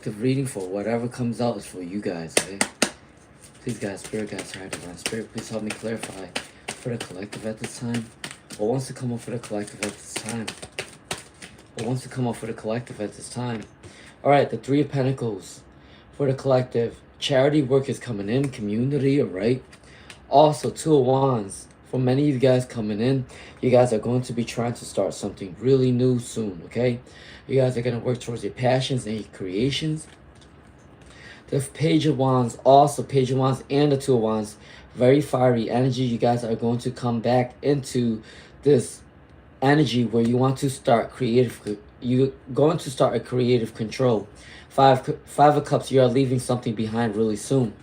The reading for whatever comes out is for you guys, okay? Please, guys, spirit, guys, higher divine spirit, please help me clarify for the collective at this time. What wants to come up for the collective at this time? What wants to come up for the collective at this time? All right, the Three of Pentacles for the collective. Charity work is coming in, community, all right? Also, Two of Wands. For many of you guys coming in, you guys are going to be trying to start something really new soon, okay? You guys are going to work towards your passions and your creations. The Page of Wands, also Page of Wands and the Two of Wands, very fiery energy. You guys are going to come back into this energy where you want to start creative. You're going to start a creative control. Five of Cups, you are leaving something behind really soon.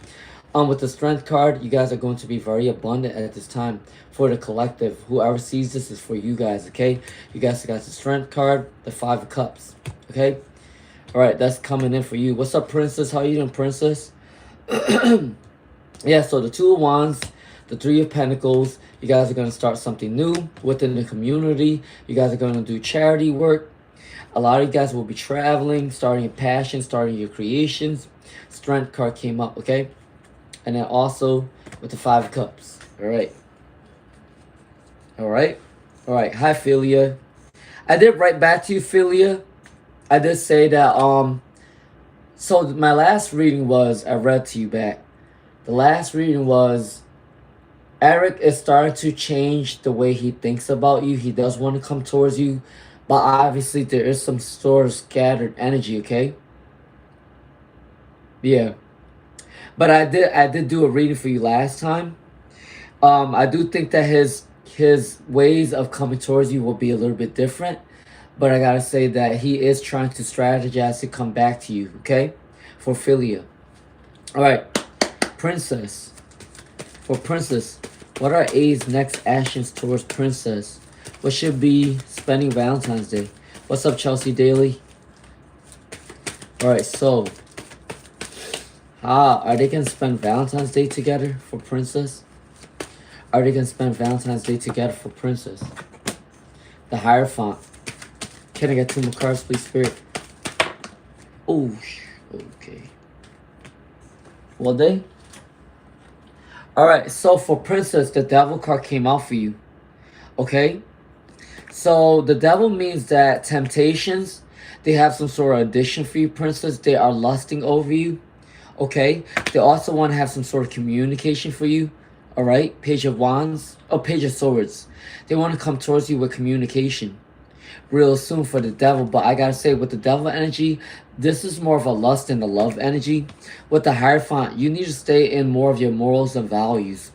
With the Strength card, you guys are going to be very abundant at this time for the collective. Whoever sees this is for you guys, okay? You guys got the Strength card, the Five of Cups, okay? All right, that's coming in for you. What's up, Princess? How you doing, Princess? Yeah, so the Two of Wands, the Three of Pentacles, you guys are going to start something new within the community. You guys are going to do charity work. A lot of you guys will be traveling, starting a passion, starting your creations. Strength card came up, okay? And then also with the Five of Cups. All right. All right. All right. Hi, Philia. I did write back to you, Philia. I did say that, so my last reading was, I read to you back. The last reading was, Eric is starting to change the way he thinks about you. He does want to come towards you. But obviously there is some sort of scattered energy, okay? Yeah. But I did do a reading for you last time. I do think that his ways of coming towards you will be a little bit different. But I gotta say that he is trying to strategize to come back to you, okay? For Philia. Alright. Princess. For Princess, what are A's next actions towards Princess? What should be spending Valentine's Day? What's up, Chelsea Daly? Alright, so are they going to spend Valentine's Day together for Princess? Are they going to spend Valentine's Day together for Princess? The Hierophant. Can I get 2 more cards, please, Spirit? Oh, okay. Will they? Alright, so for Princess, the Devil card came out for you. Okay? So the Devil means that temptations, they have some sort of addiction for you, Princess. They are lusting over you. Okay, they also want to have some sort of communication for you. All right, Page of Wands, Page of Swords. They want to come towards you with communication real soon for the Devil. But I gotta say, with the Devil energy, this is more of a lust and a love energy. With the Hierophant, you need to stay in more of your morals and values.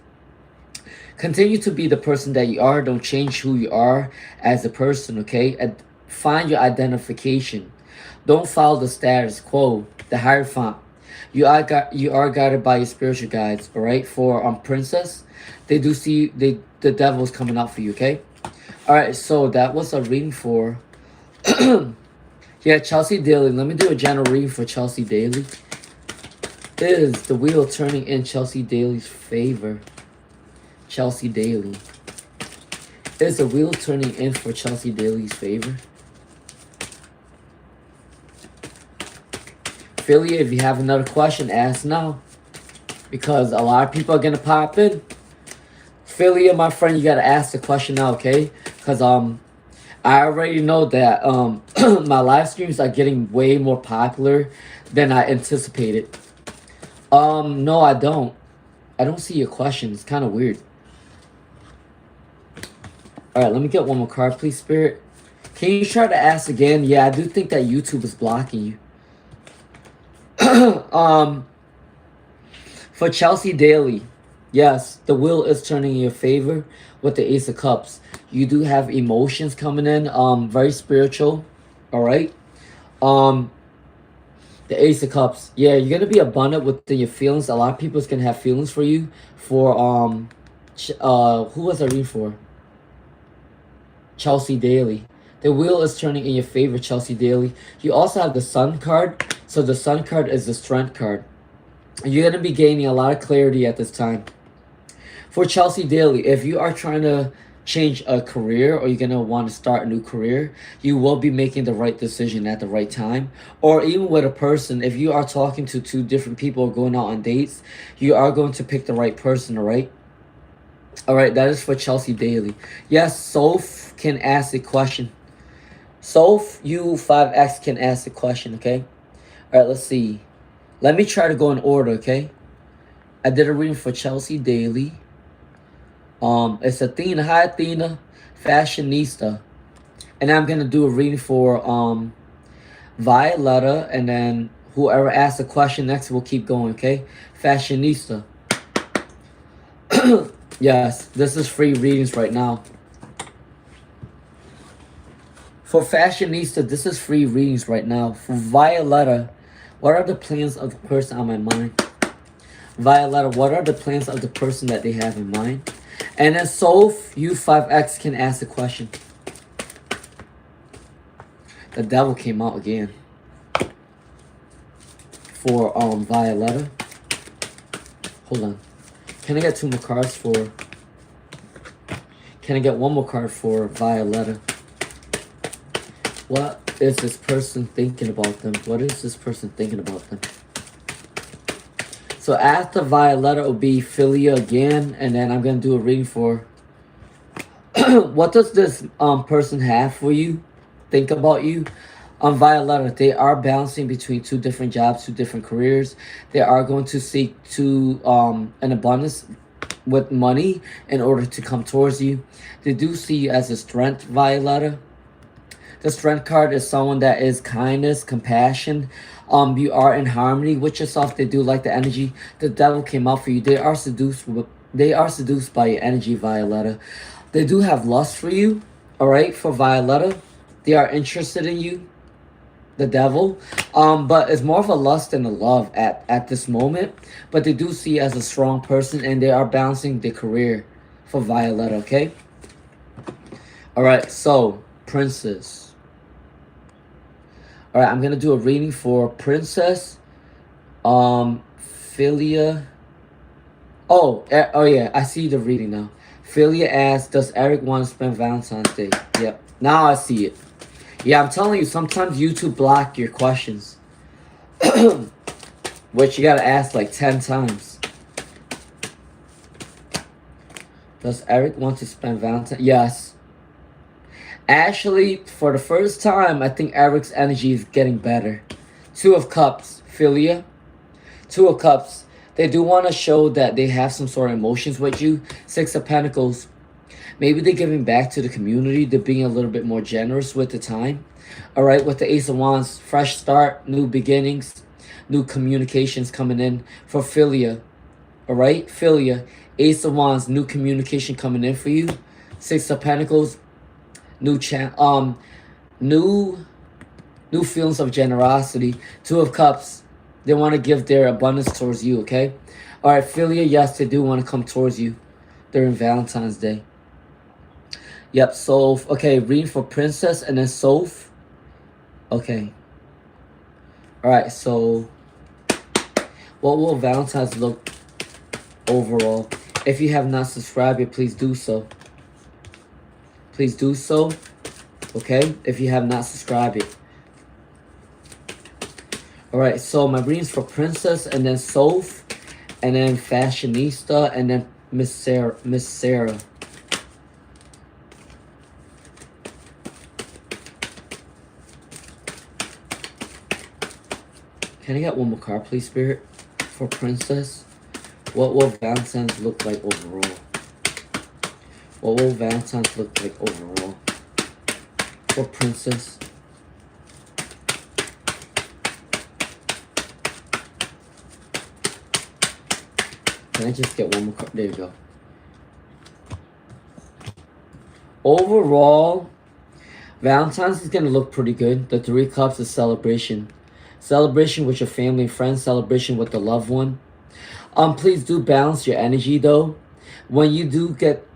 Continue to be the person that you are. Don't change who you are as a person, okay? And find your identification. Don't follow the status quo. The Hierophant. You are guided by your spiritual guides, all right? For Princess, they do see the Devil's coming out for you, okay? All right, so that was a reading for yeah, Chelsea Daly. Let me do a general reading for Chelsea Daly. Is the wheel turning in Chelsea Daly's favor? Chelsea Daly. Is the wheel turning in for Chelsea Daly's favor? Philia, if you have another question, ask now. Because a lot of people are going to pop in. Philia, my friend, you got to ask the question now, okay? Because I already know that my live streams are getting way more popular than I anticipated. No, I don't. I don't see your question. It's kind of weird. Alright, let me get one more card, please, Spirit. Can you try to ask again? Yeah, I do think that YouTube is blocking you. For Chelsea Daly, yes, the wheel is turning in your favor with the Ace of Cups. You do have emotions coming in, very spiritual, all right? The Ace of Cups, yeah, you're gonna be abundant within your feelings. A lot of people is gonna have feelings for you. For who was I reading for? Chelsea Daly. The wheel is turning in your favor, Chelsea Daly. You also have the Sun card. So the Sun card is the Strength card. You're going to be gaining a lot of clarity at this time. For Chelsea Daly, if you are trying to change a career, or you're gonna want to start a new career, you will be making the right decision at the right time. Or even with a person, if you are talking to two different people or going out on dates, you are going to pick the right person, all right? All right, that is for Chelsea Daly. Yes, Soph can ask a question. Soph, you 5X can ask the question, okay? All right, let's see. Let me try to go in order, okay? I did a reading for Chelsea Daly. It's Athena. Hi, Athena. Fashionista. And I'm gonna do a reading for Violetta, and then whoever asks a question next will keep going, okay? Fashionista. Yes, this is free readings right now. For Fashionista, this is free readings right now. For Violetta, what are the plans of the person on my mind? Violetta, what are the plans of the person that they have in mind? And then Soph, you 5X can ask the question. The devil came out again. For Violetta. Hold on. Can I get 2 more cards for... Can I get 1 more card for Violetta? What is this person thinking about them? What is this person thinking about them? So after Violetta will be Philia again, and then I'm gonna do a reading for what does this person have for you? Think about you. Violetta, they are balancing between 2 different jobs, 2 different careers. They are going to seek to an abundance with money in order to come towards you. They do see you as a strength, Violetta. The strength card is someone that is kindness, compassion. You are in harmony with yourself. They do like the energy. The devil came out for you. They are seduced. They are seduced by your energy, Violetta. They do have lust for you. All right, for Violetta, they are interested in you. The devil, but it's more of a lust than a love at this moment. But they do see you as a strong person, and they are balancing their career for Violetta. Okay. All right. So Princess. All right, I'm gonna do a reading for Princess, Philia. Oh yeah, I see the reading now. Philia asks, "Does Eric want to spend Valentine's Day?" Yep, now I see it. Yeah, I'm telling you, sometimes YouTube block your questions, which you gotta ask like 10 times. Does Eric want to spend Valentine's? Yes. Actually, for the first time, I think Eric's energy is getting better. 2 of Cups, Philia. 2 of Cups. They do want to show that they have some sort of emotions with you. 6 of Pentacles. Maybe they're giving back to the community. They're being a little bit more generous with the time. All right, with the Ace of Wands, fresh start, new beginnings, new communications coming in for Philia. All right, Philia, Ace of Wands, new communication coming in for you. 6 of Pentacles. New feelings of generosity. 2 of Cups. They want to give their abundance towards you, okay? All right, Philia, yes, they do want to come towards you during Valentine's Day. Yep, so, okay, reading for Princess and then Soph. Okay. All right, so what will Valentine's look overall? If you have not subscribed yet, please do so. Please do so, okay, if you have not subscribed it. All right, so my readings for Princess, and then Soph, and then Fashionista, and then Miss Sarah. Can I get 1 more card, please, Spirit, for Princess? What will Valentine's look like overall? What will Valentine's look like overall for Princess? Can I just get 1 more card? There you go. Overall, Valentine's is going to look pretty good. The 3 Cups is celebration. Celebration with your family and friends. Celebration with the loved one. Please do balance your energy, though. When you do get...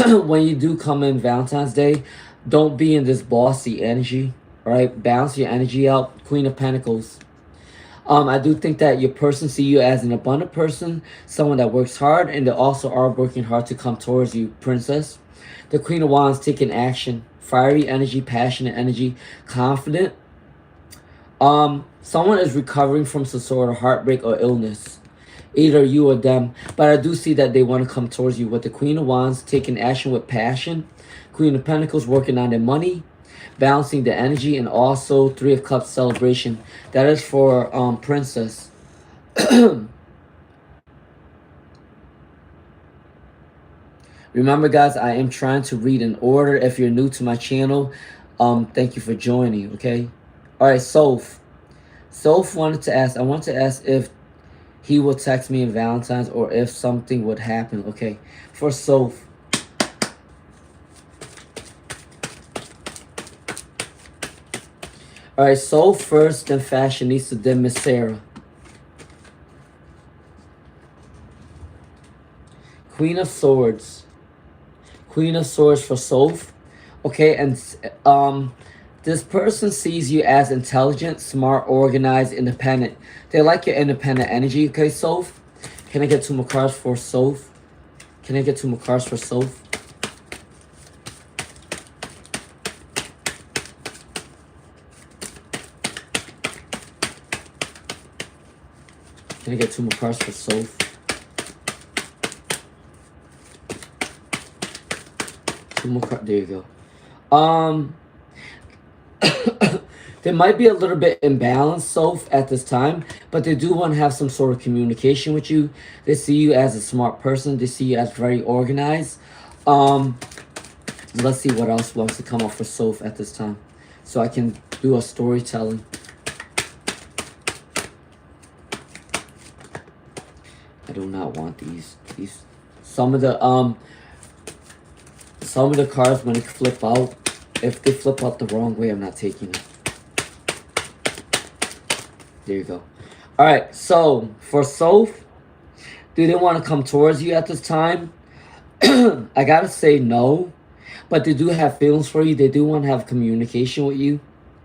when you do come in Valentine's Day, don't be in this bossy energy, right? Balance your energy out. Queen of Pentacles. I do think that your person see you as an abundant person, someone that works hard, and they also are working hard to come towards you, Princess. The Queen of Wands taking action. Fiery energy, passionate energy, confident. Someone is recovering from some sort of heartbreak or illness. Either you or them. But I do see that they want to come towards you with the Queen of Wands taking action with passion. Queen of Pentacles working on their money, balancing the energy, and also Three of Cups celebration. That is for Princess. Remember, guys, I am trying to read in order. If you're new to my channel, thank you for joining, okay? All right, Soph. Soph wanted to ask, I want to ask if he will text me in Valentine's or if something would happen, okay? For Soph. All right, Soph first, then Fashionista, then Miss Sarah. Queen of Swords. Queen of Swords for Soph. Okay, and this person sees you as intelligent, smart, organized, independent. They like your independent energy, okay, Soph? Can I get 2 more cards for Soph? Can I get 2 more cards for Soph? Can I get 2 more cards for Soph? There you go. There might be a little bit imbalanced, Soph, at this time, but they do want to have some sort of communication with you. They see you as a smart person. They see you as very organized. Let's see what else wants to come up for Soph at this time, so I can do a storytelling. I do not want these. Some of the cards, when they flip out, if they flip out the wrong way, I'm not taking it. There you go. All right, so for Soph, do they want to come towards you at this time? I gotta say no, but they do have feelings for you. They do want to have communication with you,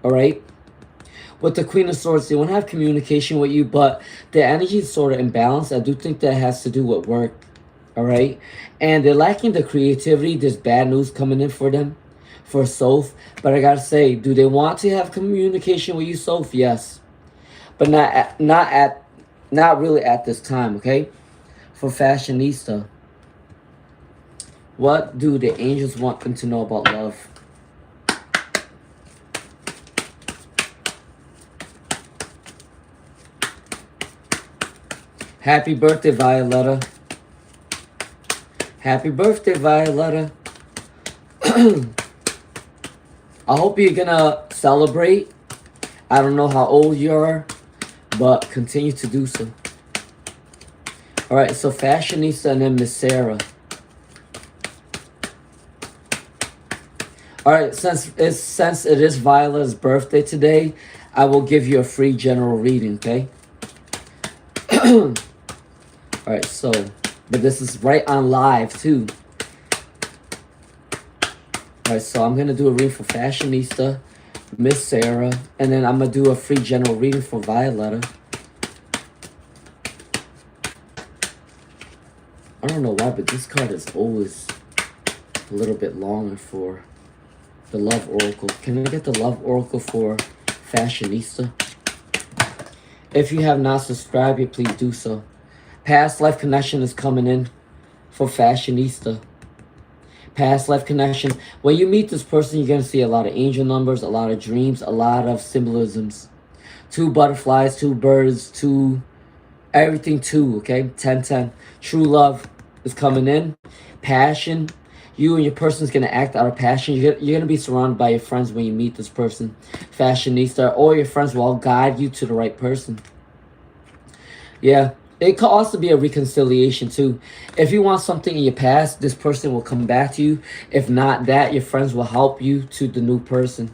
all right? With the Queen of Swords, they want to have communication with you, but the energy is sort of imbalanced. I do think that has to do with work, all right? And they're lacking the creativity. There's bad news coming in for them, for Soph. But I gotta say, do they want to have communication with you, Soph? Yes, but not really at this time, okay? For Fashionista, what do the angels want them to know about love? Happy birthday, Violetta. Happy birthday, Violetta. I hope you're gonna celebrate. I don't know how old you are, but continue to do so. All right, so Fashionista and then Miss Sarah. All right, since it is Violetta's birthday today, I will give you a free general reading, okay? All right, so, but this is right on live too. All right, so I'm gonna do a reading for Fashionista, Miss Sarah, and then I'm gonna do a free general reading for Violetta. I don't know why, but this card is always a little bit longer for the Love Oracle. Can I get the Love Oracle for Fashionista? If you have not subscribed yet, please do so. Past life connection is coming in for Fashionista. Past life connection. When you meet this person, you're going to see a lot of angel numbers, a lot of dreams, a lot of symbolisms. 2 butterflies, 2 birds, 2, everything 2, okay? 10, 10. True love is coming in. Passion. You and your person is going to act out of passion. You're going to be surrounded by your friends when you meet this person. Fashionista. Or your friends will all guide you to the right person. Yeah. It could also be a reconciliation too. If you want something in your past, this person will come back to you. If not that, your friends will help you to the new person.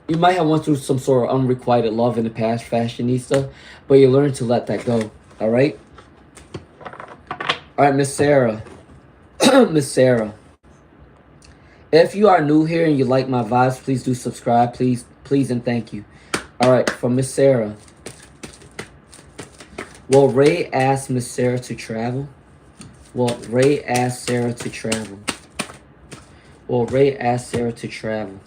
You might have went through some sort of unrequited love in the past, Fashionista, but you learn to let that go. All right? All right, Miss Sarah. Miss Sarah. If you are new here and you like my vibes, please do subscribe. Please, and thank you. All right, for Miss Sarah. Will Ray ask Miss Sarah to travel? Will Ray ask Sarah to travel? Well, Ray asked Sarah to travel.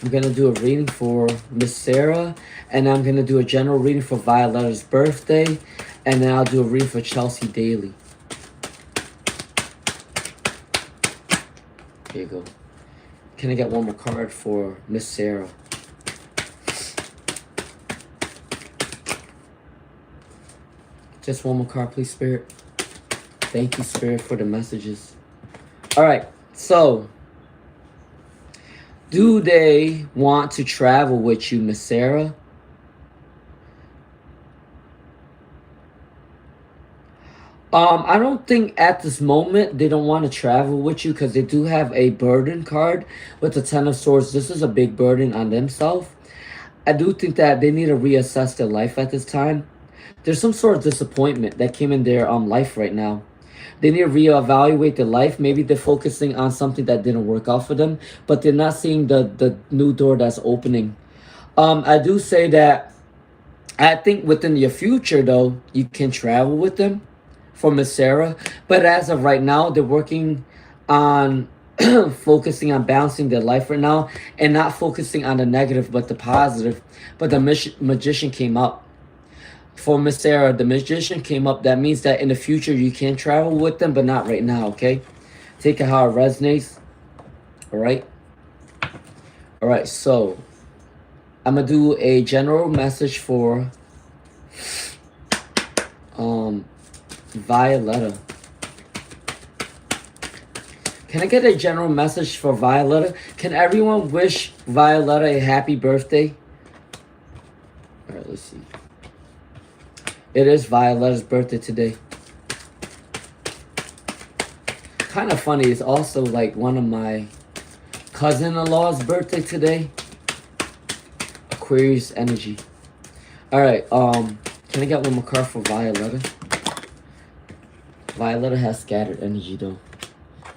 I'm going to do a reading for Miss Sarah. And I'm going to do a general reading for Violetta's birthday. And then I'll do a reading for Chelsea Daly. Here you go. Can I get one more card for Miss Sarah? Just one more card, please, Spirit. Thank you, Spirit, for the messages. All right. So, do they want to travel with you, Miss Sarah? I don't think at this moment they don't want to travel with you because they do have a burden card with the Ten of Swords. This is a big burden on themselves. I do think that they need to reassess their life at this time. There's some sort of disappointment that came in their life right now. They need to reevaluate their life. Maybe they're focusing on something that didn't work out for them, but they're not seeing the new door that's opening. I do say that I think within your future, though, you can travel with them for Miss Sarah. But as of right now, they're working on focusing on balancing their life right now and not focusing on the negative but the positive. But the magician came up. For Miss Sarah, the magician came up. That means that in the future you can travel with them, but not right now, okay? Take it how it resonates. All right? All right, so I'm going to do a general message for Violetta. Can I get a general message for Violetta? Can everyone wish Violetta a happy birthday? All right, let's see. It is Violetta's birthday today. Kind of funny. It's also like one of my cousin-in-law's birthday today. Aquarius energy. All right. Can I get one more card for Violetta? Violetta has scattered energy though.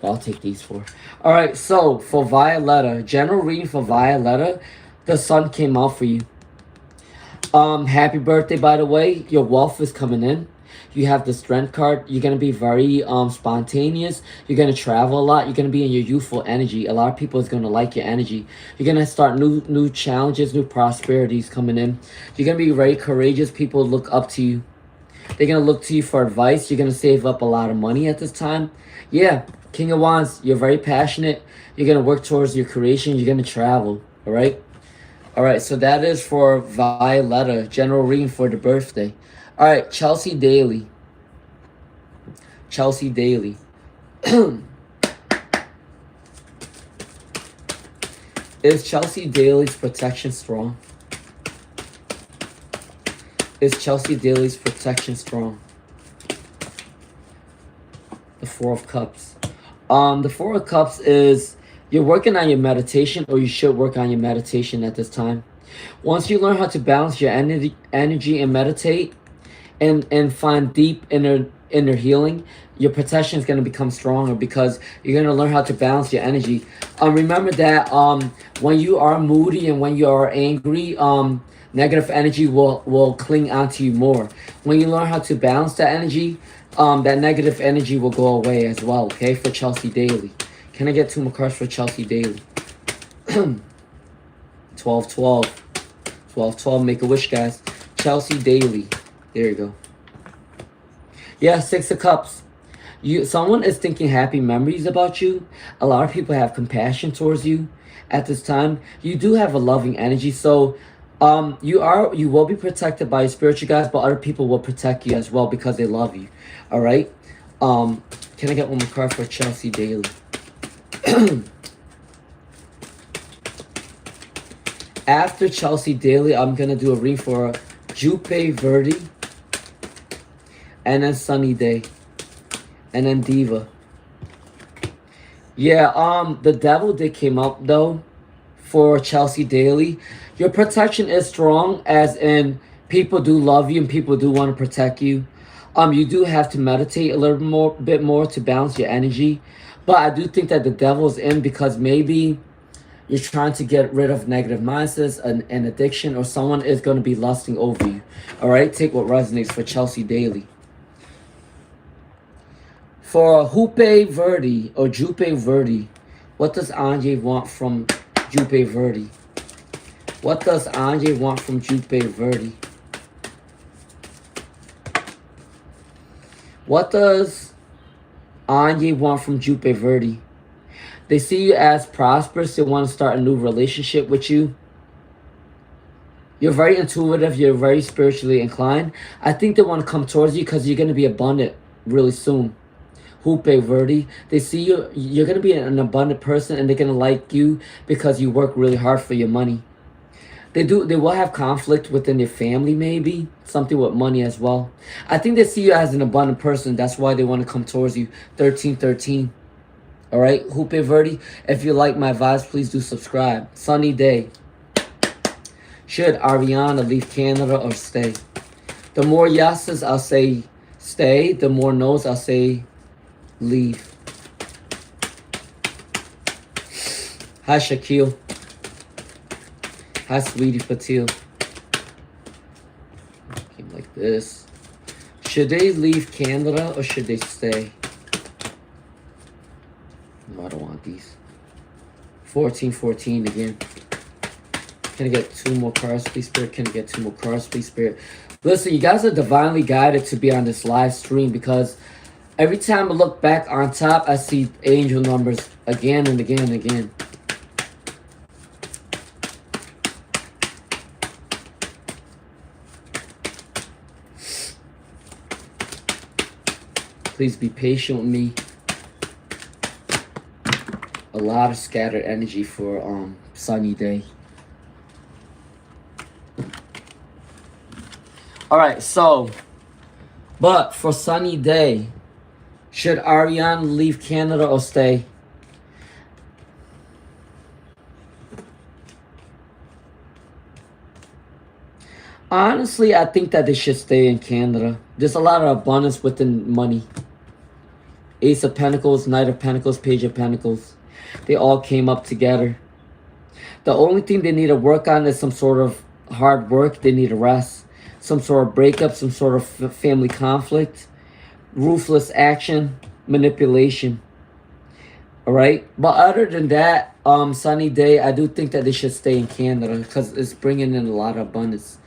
I'll take these four. All right. So for Violetta, general reading for Violetta, the sun came out for you. Happy birthday, by the way. Your wealth is coming in. You have the strength card. You're going to be very spontaneous. You're going to travel a lot. You're going to be in your youthful energy. A lot of people is going to like your energy. You're going to start new challenges, new prosperities coming in. You're going to be very courageous. People look up to you. They're going to look to you for advice. You're going to save up a lot of money at this time. Yeah, King of Wands, you're very passionate. You're going to work towards your creation. You're going to travel, all right? All right, so that is for Violetta. General reading for the birthday. All right, Chelsea Daly. Chelsea Daly. Is Chelsea Daly's protection strong? Is Chelsea Daly's protection strong? The Four of Cups. The Four of Cups is... You're working on your meditation, or you should work on your meditation at this time. Once you learn how to balance your energy and meditate and find deep inner healing, your protection is going to become stronger because you're going to learn how to balance your energy. Remember that when you are moody and when you are angry, negative energy will cling onto you more. When you learn how to balance that energy, that negative energy will go away as well, okay, for Chelsea Daly. Can I get two more cards for Chelsea Daly? 12-12. 12-12. Make a wish, guys. Chelsea Daly. There you go. Yeah, Six of Cups. Someone is thinking happy memories about you. A lot of people have compassion towards you at this time. You do have a loving energy. So you will be protected by your spiritual guides, but other people will protect you as well because they love you. All right? Can I get one more card for Chelsea Daly? After Chelsea Daly, I'm gonna do a read for Jupe Verdi, and then Sunny Day, and then Diva. Yeah, the Devil did came up though for Chelsea Daly. Your protection is strong, as in people do love you and people do want to protect you. You do have to meditate a little bit more to balance your energy. But I do think that the Devil's in because maybe you're trying to get rid of negative mindsets, an addiction, or someone is going to be lusting over you. All right, take what resonates for Chelsea Daly. For Jupe Verdi or Jupe Verdi, what does Anje want from Jupe Verdi? What does Anje want from Jupe Verdi? What does Anje want from Jupe Verdi? They see you as prosperous. They want to start a new relationship with you. You're very intuitive. You're very spiritually inclined. I think they want to come towards you because you're going to be abundant really soon. Jupe Verdi. They see you. You're going to be an abundant person, and they're going to like you because you work really hard for your money. They will have conflict within your family, maybe. Something with money as well. I think they see you as an abundant person. That's why they want to come towards you. 1313. Alright, Jupe Verdi. If you like my vibes, please do subscribe. Sunny day. Should Ariana leave Canada or stay? The more yeses, I'll say stay. The more no's, I'll say leave. Hi, Shaquille. Hi, Sweetie Patil. Keep like this. Should they leave Canada or should they stay? No, I don't want these. 1414 again. Can I get 2 more cards, please, Spirit? Can I get 2 more cards, please, Spirit? Listen, you guys are divinely guided to be on this live stream because every time I look back on top, I see angel numbers again and again and again. Please be patient with me. A lot of scattered energy for sunny day. Alright, so, but for sunny day, should Ariane leave Canada or stay? Honestly, I think that they should stay in Canada. There's a lot of abundance within money. Ace of Pentacles, Knight of Pentacles, Page of Pentacles. They all came up together. The only thing they need to work on is some sort of hard work. They need a rest. Some sort of breakup, some sort of family conflict. Ruthless action, manipulation. Alright? But other than that, sunny day, I do think that they should stay in Canada because it's bringing in a lot of abundance.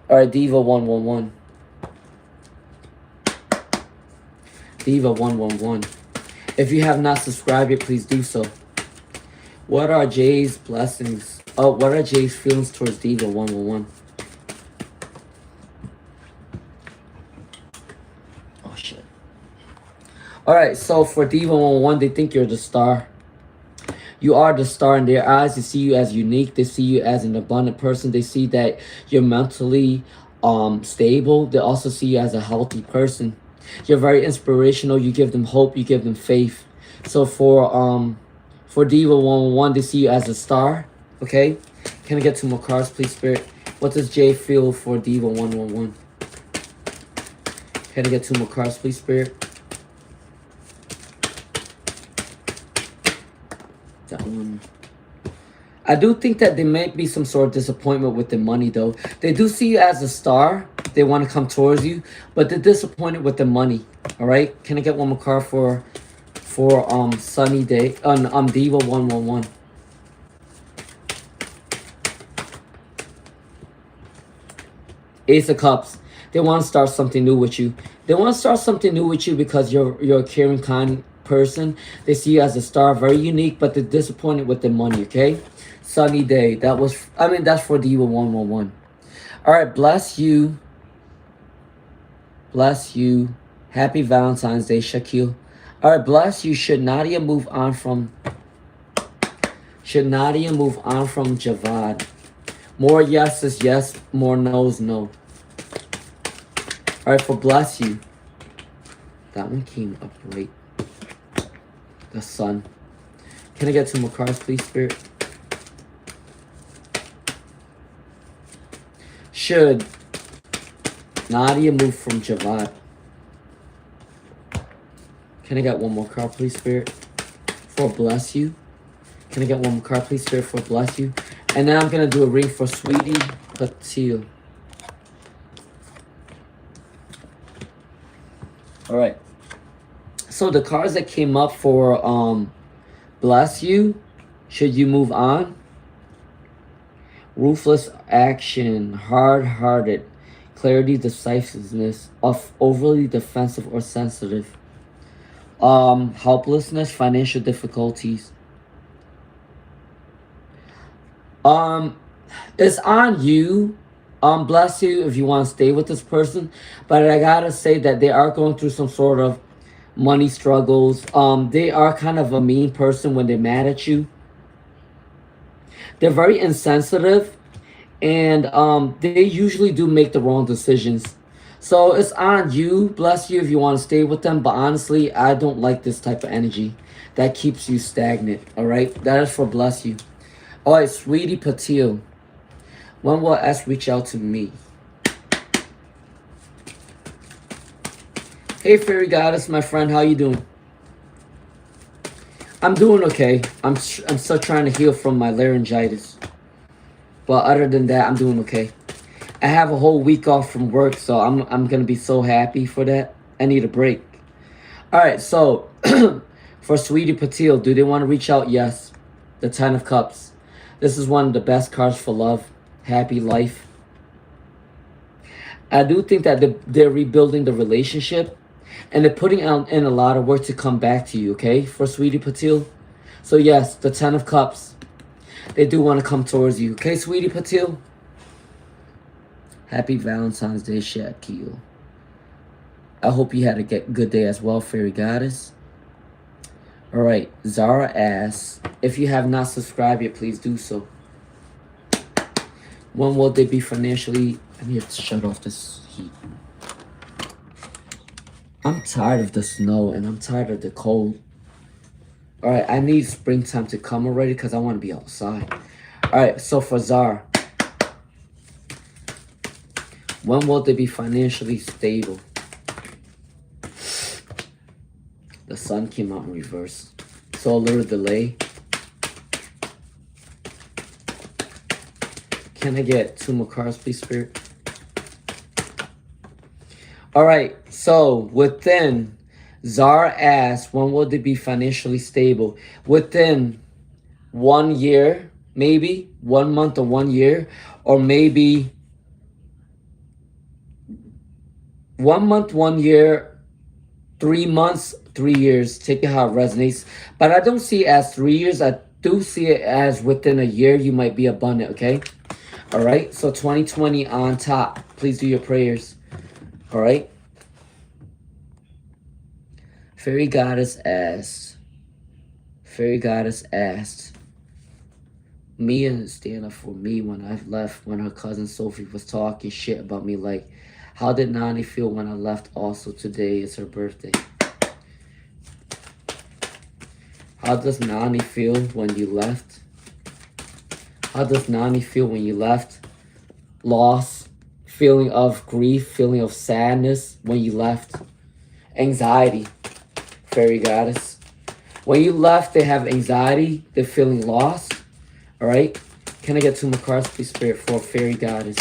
Alright, Diva 111. Diva 111. If you have not subscribed yet, please do so. What are Jay's blessings? Oh, what are Jay's feelings towards Diva 111? Oh, shit. Alright, so for Diva 111, they think you're the star. You are the star in their eyes. They see you as unique. They see you as an abundant person. They see that you're mentally stable. They also see you as a healthy person. You're very inspirational. You give them hope. You give them faith. So for Diva 111, they see you as a star. Okay? Can I get 2 more cards, please, Spirit? What does Jay feel for Diva 111? Can I get 2 more cards, please, Spirit? That one. I do think that there might be some sort of disappointment with the money, though. They do see you as a star. They want to come towards you, but they're disappointed with the money. All right? Can I get 1 more card for sunny day on Diva 111? Ace of Cups. They want to start something new with you. They want to start something new with you because you're a caring, kind person. They see you as a star, very unique, but they're disappointed with the money. Okay? Sunny day. That's for Diva 111. All right, bless you. Bless you. Happy Valentine's Day, Shaquille. All right, bless you. Should Nadia move on from Javad? More yeses, yes. More no's, no. All right, for bless you. That one came up right. The sun. Can I get 2 more cards, please, Spirit? Should Nadia move from Javad? Can I get 1 more card, please, Spirit? For bless you. Can I get 1 more card, please, Spirit, for bless you? And then I'm going to do a ring for Sweetie Patil. All right. So the cards that came up for bless you, should you move on? Ruthless action, hard-hearted, clarity, decisiveness, of overly defensive or sensitive. Helplessness, financial difficulties. Um, it's on you. Bless you if you want to stay with this person, but I gotta say that they are going through some sort of money struggles. They are kind of a mean person when they're mad at you. They're very insensitive, and they usually do make the wrong decisions. So it's on you, bless you, if you want to stay with them. But honestly, I don't like this type of energy that keeps you stagnant. All right, that is for bless you. All right, sweetie Patil, when will S reach out to me? Hey, fairy goddess, my friend, how you doing? I'm doing okay. I'm still trying to heal from my laryngitis. But other than that, I'm doing okay. I have a whole week off from work, so I'm gonna be so happy for that. I need a break. All right, so for Sweetie Patil, do they want to reach out? Yes. The Ten of Cups. This is one of the best cards for love, happy life. I do think that they're rebuilding the relationship, and they're putting in a lot of work to come back to you, okay, for Sweetie Patil? So yes, the Ten of Cups. They do want to come towards you, okay, Sweetie Patil? Happy Valentine's Day, Shaquille. I hope you had a good day as well, fairy goddess. All right, Zara asks, if you have not subscribed yet, please do so. When will they be financially... I need to shut off this heat. I'm tired of the snow and I'm tired of the cold. All right, I need springtime to come already because I want to be outside. All right, so for Zara, when will they be financially stable? The sun came out in reverse. So a little delay. Can I get 2 more cards, please, Spirit? All right, so within, Zara asks, when will they be financially stable? Within 1 year, maybe 1 month or 1 year, or maybe 1 month, 1 year, 3 months, 3 years. Take it how it resonates. But I don't see it as 3 years. I do see it as within a year you might be abundant, okay? All right, so 2020 on top. Please do your prayers. All right. Fairy Goddess asked, Mia stand up for me when I left, when her cousin Sophie was talking shit about me. Like, how did Nani feel when I left? Also, today is her birthday. How does Nani feel when you left? How does Nani feel when you left? Loss, feeling of grief, feeling of sadness when you left. Anxiety, fairy goddess. When you left, they have anxiety. They're feeling lost. All right. Can I get 2 more cards, please, Spirit, for fairy goddess?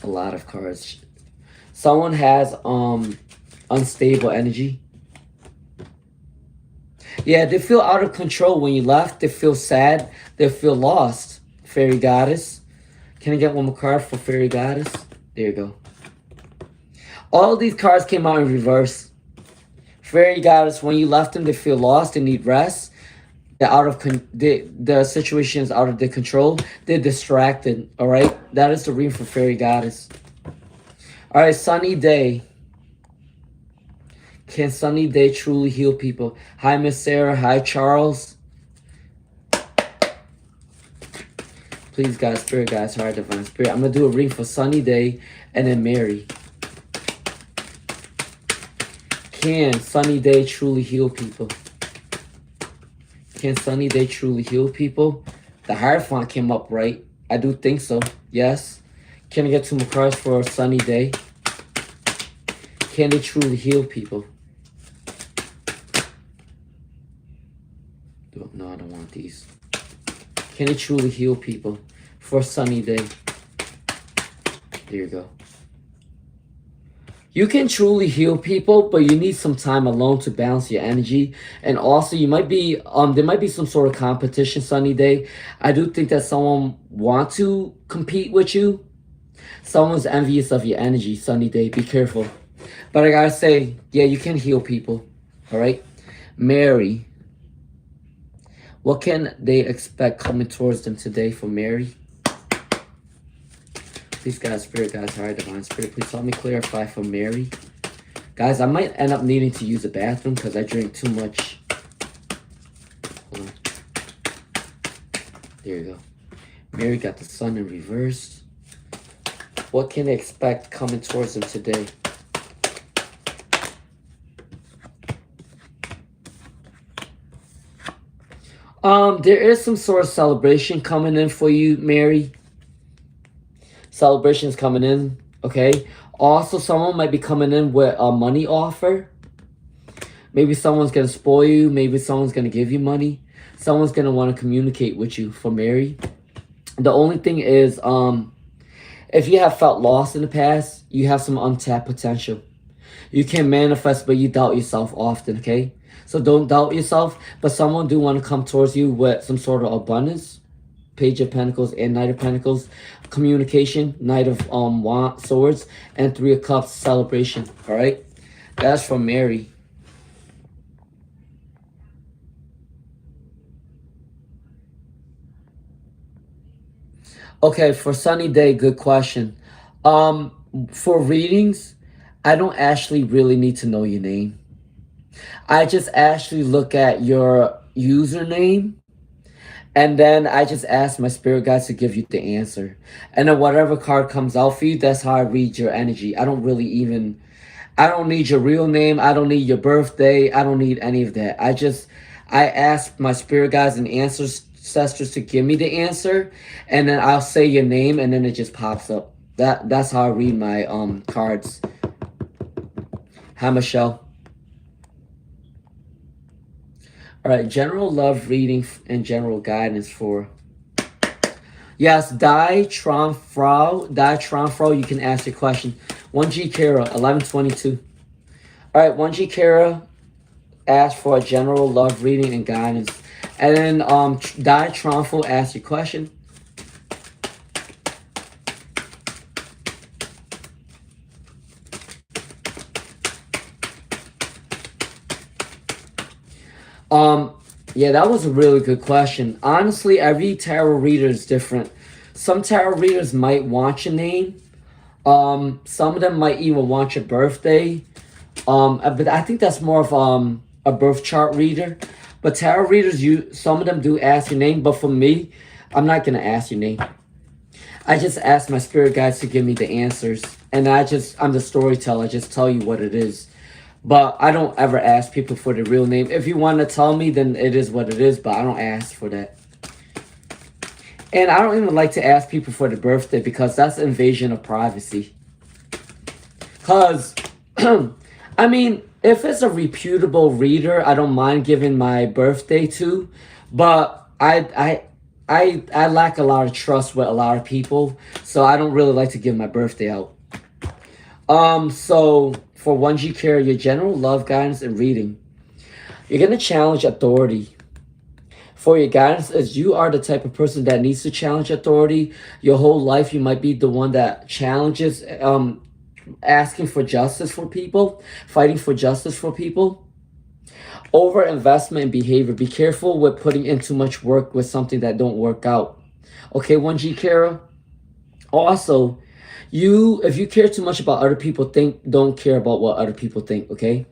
A lot of cards. Someone has unstable energy. Yeah, they feel out of control when you left. They feel sad. They feel lost. Fairy goddess. Can I get 1 more card for fairy goddess? There you go. All these cards came out in reverse. Fairy goddess, when you left them, they feel lost. They need rest. They're out of the situation is out of their control. They're distracted. All right, that is the reading for fairy goddess. All right, sunny day. Can sunny day truly heal people? Hi, Miss Sarah. Hi, Charles. Please, God, Spirit, guys, Heart, Divine Spirit. I'm going to do a reading for sunny day and then Mary. Can sunny day truly heal people? Can sunny day truly heal people? The Hierophant came up right. I do think so. Yes. Can I get 2 more cards for a sunny day? Can they truly heal people? No, I don't want these. Can it truly heal people for a sunny day? There you go. You can truly heal people, but you need some time alone to balance your energy. And also you might be there might be some sort of competition sunny day. I do think that someone want to compete with you. Someone's envious of your energy sunny day. Be careful. But I gotta say, yeah, you can heal people. Alright? Mary. What can they expect coming towards them today for Mary? Please, God, Spirit, God, Higher Divine Spirit, please help me clarify for Mary. Guys, I might end up needing to use the bathroom because I drink too much. Hold on. There you go. Mary got the sun in reverse. What can they expect coming towards them today? There is some sort of celebration coming in for you, Mary. Celebrations coming in, okay? Also, someone might be coming in with a money offer. Maybe someone's going to spoil you. Maybe someone's going to give you money. Someone's going to want to communicate with you for Mary. The only thing is, if you have felt lost in the past, you have some untapped potential. You can manifest, but you doubt yourself often, okay? So don't doubt yourself, but someone do want to come towards you with some sort of abundance. Page of Pentacles and Knight of Pentacles. Communication, Knight of Swords, and Three of Cups, celebration, all right? That's from Mary. Okay, for sunny day, good question. For readings, I don't actually really need to know your name. I just actually look at your username, and then I just ask my spirit guides to give you the answer. And then whatever card comes out for you, that's how I read your energy. I don't need your real name. I don't need your birthday. I don't need any of that. I ask my spirit guides and ancestors to give me the answer, and then I'll say your name, and then it just pops up. That's how I read my cards. Hi, Michelle. All right, general love reading and general guidance for... Yes, Die Tronfrau, you can ask your question. 1G Kara, 1122. All right, 1G Kara asked for a general love reading and guidance. And then Die Tronfrau asked your question. Yeah, that was a really good question. Honestly, every tarot reader is different. Some tarot readers might want your name. Some of them might even want your birthday. But I think that's more of a birth chart reader. But tarot readers, some of them do ask your name. But for me, I'm not gonna ask your name. I just ask my spirit guides to give me the answers, and I'm the storyteller. I just tell you what it is. But I don't ever ask people for the real name. If you want to tell me, then it is what it is, but I don't ask for that. And I don't even like to ask people for the birthday because that's invasion of privacy. Because, I mean, if it's a reputable reader, I don't mind giving my birthday to. But I lack a lot of trust with a lot of people, so I don't really like to give my birthday out. So for 1G Kara, your general love guidance and reading, you're going to challenge authority. For your guidance, as you are the type of person that needs to challenge authority your whole life, you might be the one that challenges, asking for justice for people, fighting for justice for people. Over investment in behavior. Be careful with putting in too much work with something that don't work out. Okay, 1G Kara. Also, if you care too much about other people, don't care about what other people think, okay?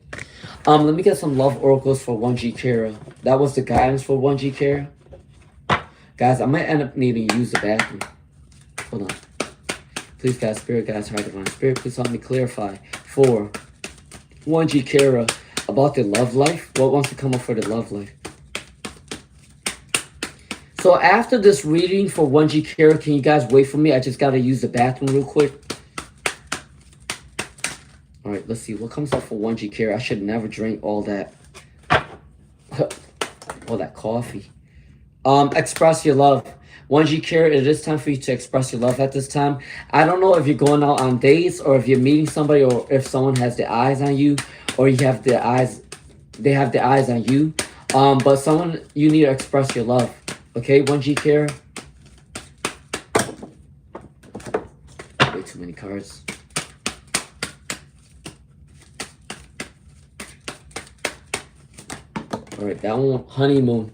Let me get some love oracles for 1G Kara. That was the guidance for 1G Kara. Guys, I might end up needing to use the bathroom. Hold on. Please, guys, spirit, guys, higher divine spirit, please help me clarify for 1G Kara about the love life. What wants to come up for the love life? So after this reading for 1G Kara, can you guys wait for me? I just got to use the bathroom real quick. All right, let's see. What comes up for 1G Kara? I should never drink all that. All that coffee. Express your love. 1G Kara, it is time for you to express your love at this time. I don't know if you're going out on dates or if you're meeting somebody or if someone has their eyes on you or you have their eyes, they have their eyes on you. But someone, you need to express your love. Okay, 1G Kara? Way too many cards. All right, that one, honeymoon.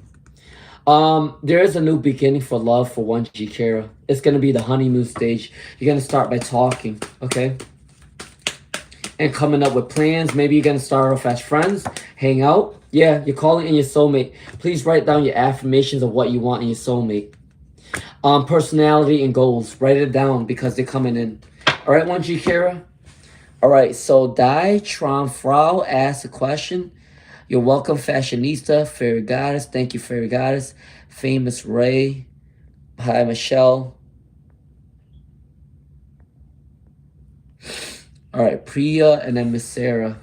There is a new beginning for love for 1G Kara. It's going to be the honeymoon stage. You're going to start by talking, okay? And coming up with plans. Maybe you're going to start off as friends, hang out. Yeah, you're calling in your soulmate. Please write down your affirmations of what you want in your soulmate. Personality and goals. Write it down because they're coming in. All right, 1G Kara? All right, so Dai Tron Frau asked a question. You're welcome, Fashionista, Fairy Goddess. Thank you, Fairy Goddess. Famous Ray. Hi, Michelle. All right, Priya and then Miss Sarah.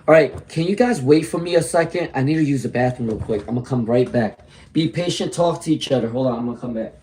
All right, can you guys wait for me a second? I need to use the bathroom real quick. I'm going to come right back. Be patient, talk to each other. Hold on, I'm going to come back.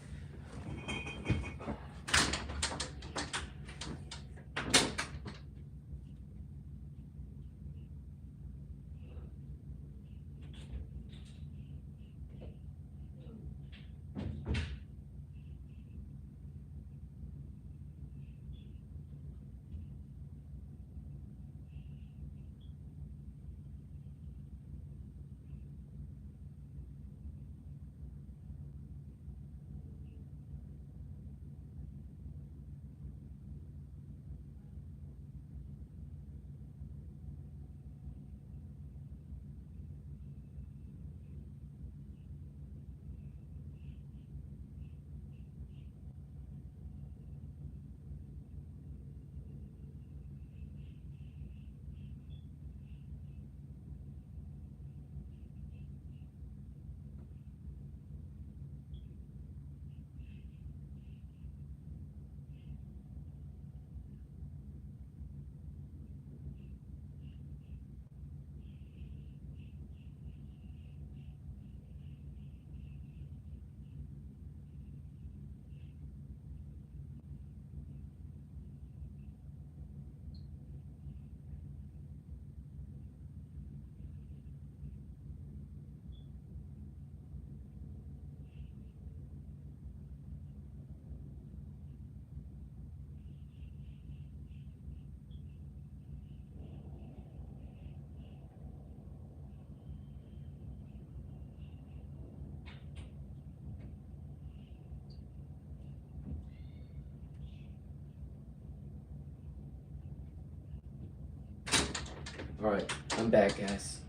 All right, I'm back, guys.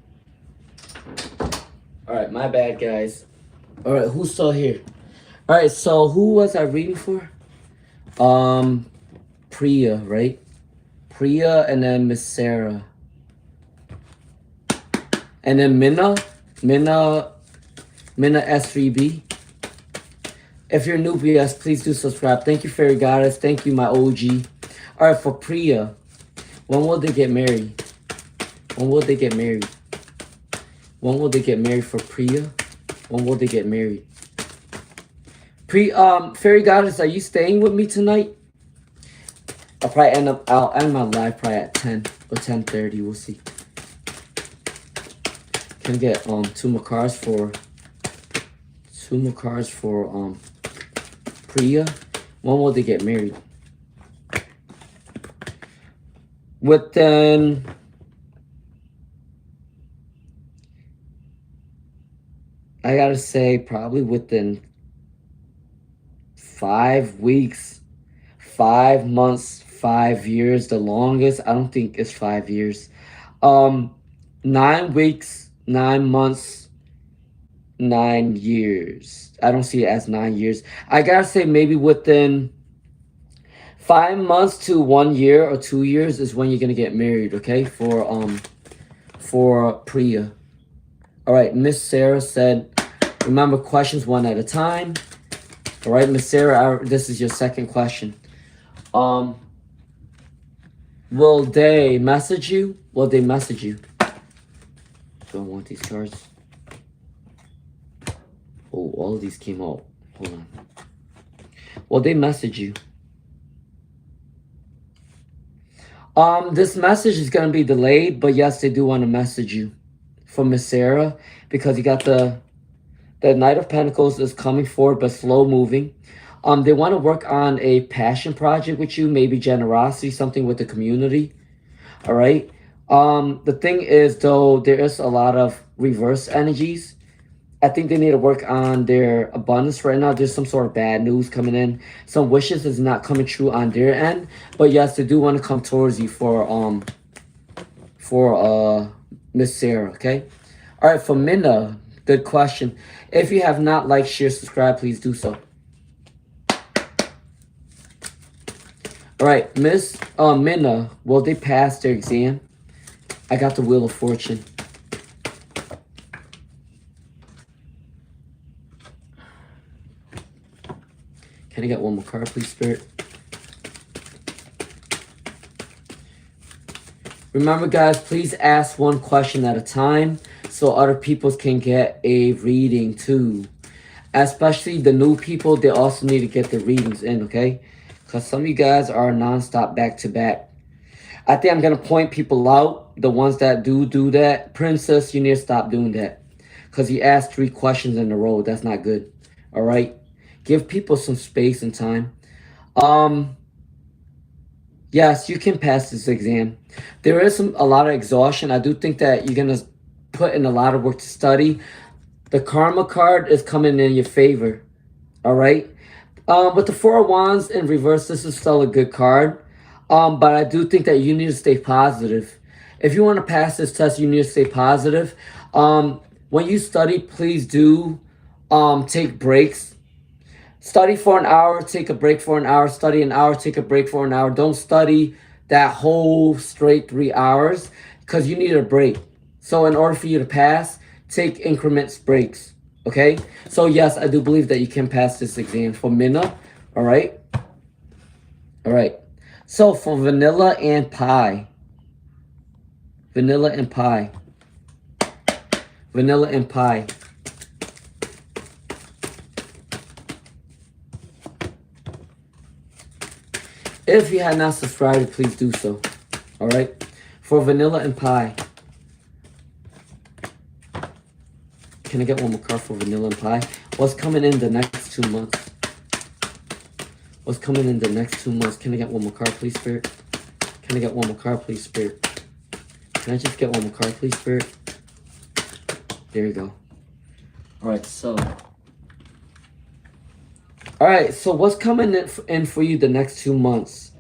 All right, my bad, guys. All right, who's still here? All right, so who was I reading for? Priya, right? Priya and then Miss Sarah. And then Minna S3B. If you're new, yes, please do subscribe. Thank you, Fairy Goddess. Thank you, my OG. All right, for Priya, when will they get married? When will they get married? When will they get married for Priya? When will they get married? Fairy Goddess, are you staying with me tonight? I'll end my live probably at 10 or 10:30. We'll see. Can I get two more cards for Priya? When will they get married? Within I gotta say probably within 5 weeks, 5 months, 5 years, the longest. I don't think it's 5 years. 9 weeks, 9 months, 9 years. I don't see it as 9 years. I gotta say maybe within 5 months to 1 year or 2 years is when you're gonna get married, okay? For Priya. All right, Miss Sarah said, remember questions one at a time. All right, Miss Sarah, this is your second question. Will they message you? Will they message you? Don't want these cards. Oh, all of these came out Hold on. Well, they message you. This message is gonna be delayed, but yes, they do want to message you from Miss Sarah, because you got the Knight of Pentacles is coming forward but slow moving. They want to work on a passion project with you, maybe generosity, something with the community. All right. The thing is, though, there is a lot of reverse energies. I think they need to work on their abundance right now. There's some sort of bad news coming in. Some wishes is not coming true on their end. But yes, they do want to come towards you for Miss Sarah, okay? All right, for Minna, good question. If you have not liked, share, subscribe, please do so. All right, Miss Minna, will they pass their exam? I got the Wheel of Fortune. Can I get one more card, please, Spirit? Remember, guys, please ask one question at a time so other people can get a reading too. Especially the new people, they also need to get the readings in, okay? Because some of you guys are non-stop back-to-back. I think I'm going to point people out, the ones that do that. Princess, you need to stop doing that. Because you asked 3 questions in a row. That's not good. All right? Give people some space and time. Yes, you can pass this exam. There is a lot of exhaustion. I do think that you're going to put in a lot of work to study. The Karma card is coming in your favor. All right? With the 4 of Wands in reverse, this is still a good card. But I do think that you need to stay positive. If you want to pass this test, you need to stay positive. When you study, please do take breaks. Study for an hour, take a break for an hour, study an hour, take a break for an hour. Don't study that whole straight 3 hours because you need a break. So in order for you to pass, take increments breaks. Okay? So yes, I do believe that you can pass this exam for Minna. All right? All right. So for Vanilla and Pie. Vanilla and Pie. Vanilla and Pie. If you had not subscribed, please do so. All right? For Vanilla and Pie. Can I get one more card for Vanilla and Pie? What's coming in the next 2 months? What's coming in the next 2 months? Can I get one more card, please, Spirit? Can I get one more card, please, Spirit? Can I just get one more card, please, Spirit? There you go. All right, so... Alright, so what's coming in for you the next 2 months?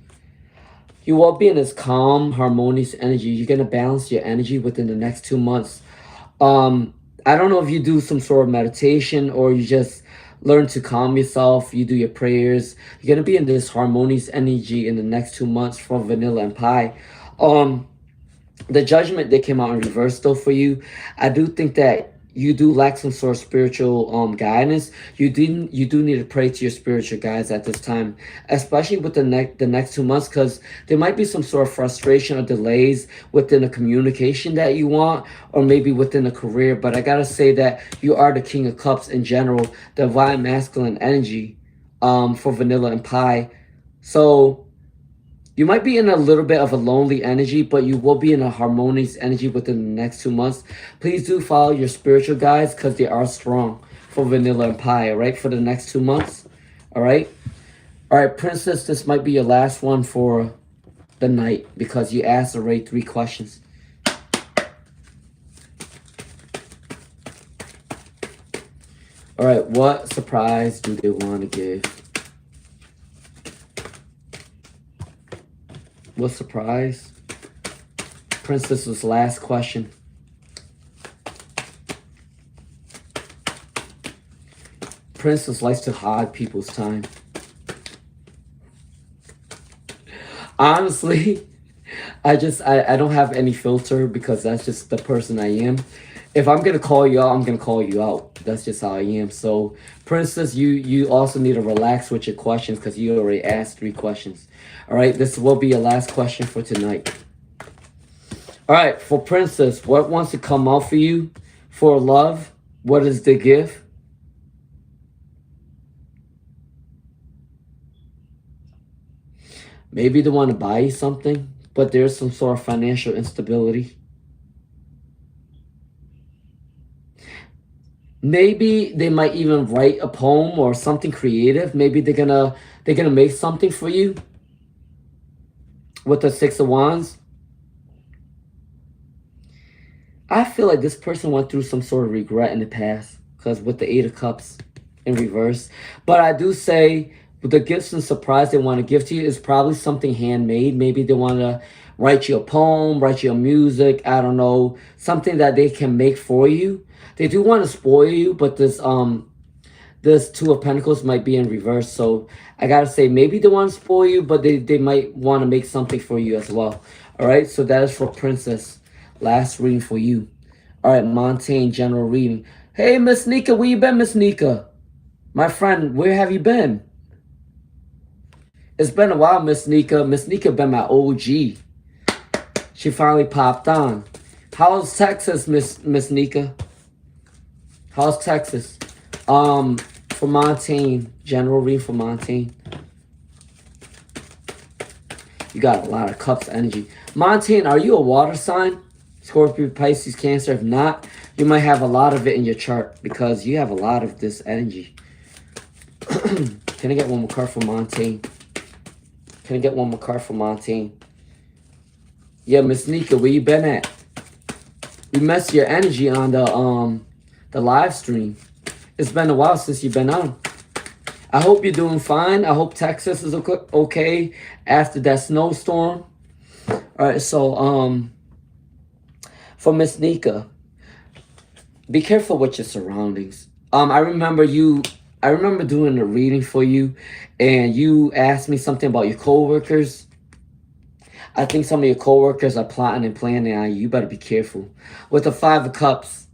You will be in this calm, harmonious energy. You're going to balance your energy within the next 2 months. I don't know if you do some sort of meditation or you just learn to calm yourself. You do your prayers. You're going to be in this harmonious energy in the next 2 months from Vanilla and Pie. The Judgment, they came out in reverse though for you. I do think that you do lack some sort of spiritual guidance. You do need to pray to your spiritual guides at this time, especially with the next 2 months, because there might be some sort of frustration or delays within the communication that you want, or maybe within a career. But I gotta say that you are the King of Cups in general, the divine masculine energy for Vanilla and Pie. So you might be in a little bit of a lonely energy, but you will be in a harmonious energy within the next 2 months. Please do follow your spiritual guides because they are strong for Vanilla and Pie, all right, for the next 2 months, all right? All right, Princess, this might be your last one for the night because you asked already 3 questions. All right, what surprise do they want to give? What surprise? Princess's last question. Princess likes to hog people's time. Honestly, I don't have any filter because that's just the person I am. If I'm going to call you out, I'm going to call you out. That's just how I am. So, Princess, you also need to relax with your questions because you already asked 3 questions. All right, this will be your last question for tonight. All right, for Princess, what wants to come out for you? For love, what is the gift? Maybe they want to buy you something, but there's some sort of financial instability. Maybe they might even write a poem or something creative. Maybe they're gonna make something for you with the Six of Wands. I feel like this person went through some sort of regret in the past because with the Eight of Cups in reverse. But I do say with the gifts and surprise they want to give to you is probably something handmade. Maybe they want to write you a poem, write you a music, I don't know, something that they can make for you. They do want to spoil you, but this Two of Pentacles might be in reverse. So I gotta say maybe they want to spoil you, but they might want to make something for you as well. All right, so that is for Princess. Last reading for you. All right, Montaigne, general reading. Hey, Miss Nika, where you been, Miss Nika? My friend, where have you been? It's been a while, Miss Nika. Miss Nika been my OG. She finally popped on. How's Texas, Miss Nika? How's Texas? For Montaigne, general reading for Montaigne. You got a lot of cups energy. Montaigne, are you a water sign? Scorpio, Pisces, Cancer. If not, you might have a lot of it in your chart because you have a lot of this energy. Can I get one more card for Montaigne? Can I get one more card for Montaigne? Yeah, Miss Nika, where you been at? You messed your energy on the live stream. It's been a while since you've been on. I hope you're doing fine. I hope Texas is okay after that snowstorm. All right, so for Miss Nika, be careful with your surroundings. I remember doing a reading for you, and you asked me something about your coworkers. I think some of your coworkers are plotting and planning on you. You better be careful. With the Five of Cups,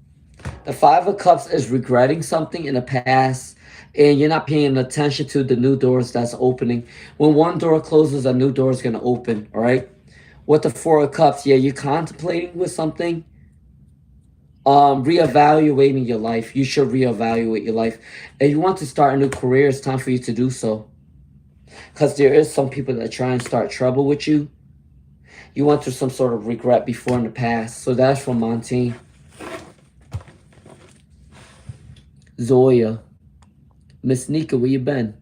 the Five of Cups is regretting something in the past, and you're not paying attention to the new doors that's opening. When one door closes, a new door is going to open, all right? With the Four of Cups, yeah, you're contemplating with something. Reevaluating your life. You should reevaluate your life. If you want to start a new career, it's time for you to do so. Because there is some people that try and start trouble with you. You went through some sort of regret before in the past. So that's from Montaigne. Zoya. Miss Nika, where you been?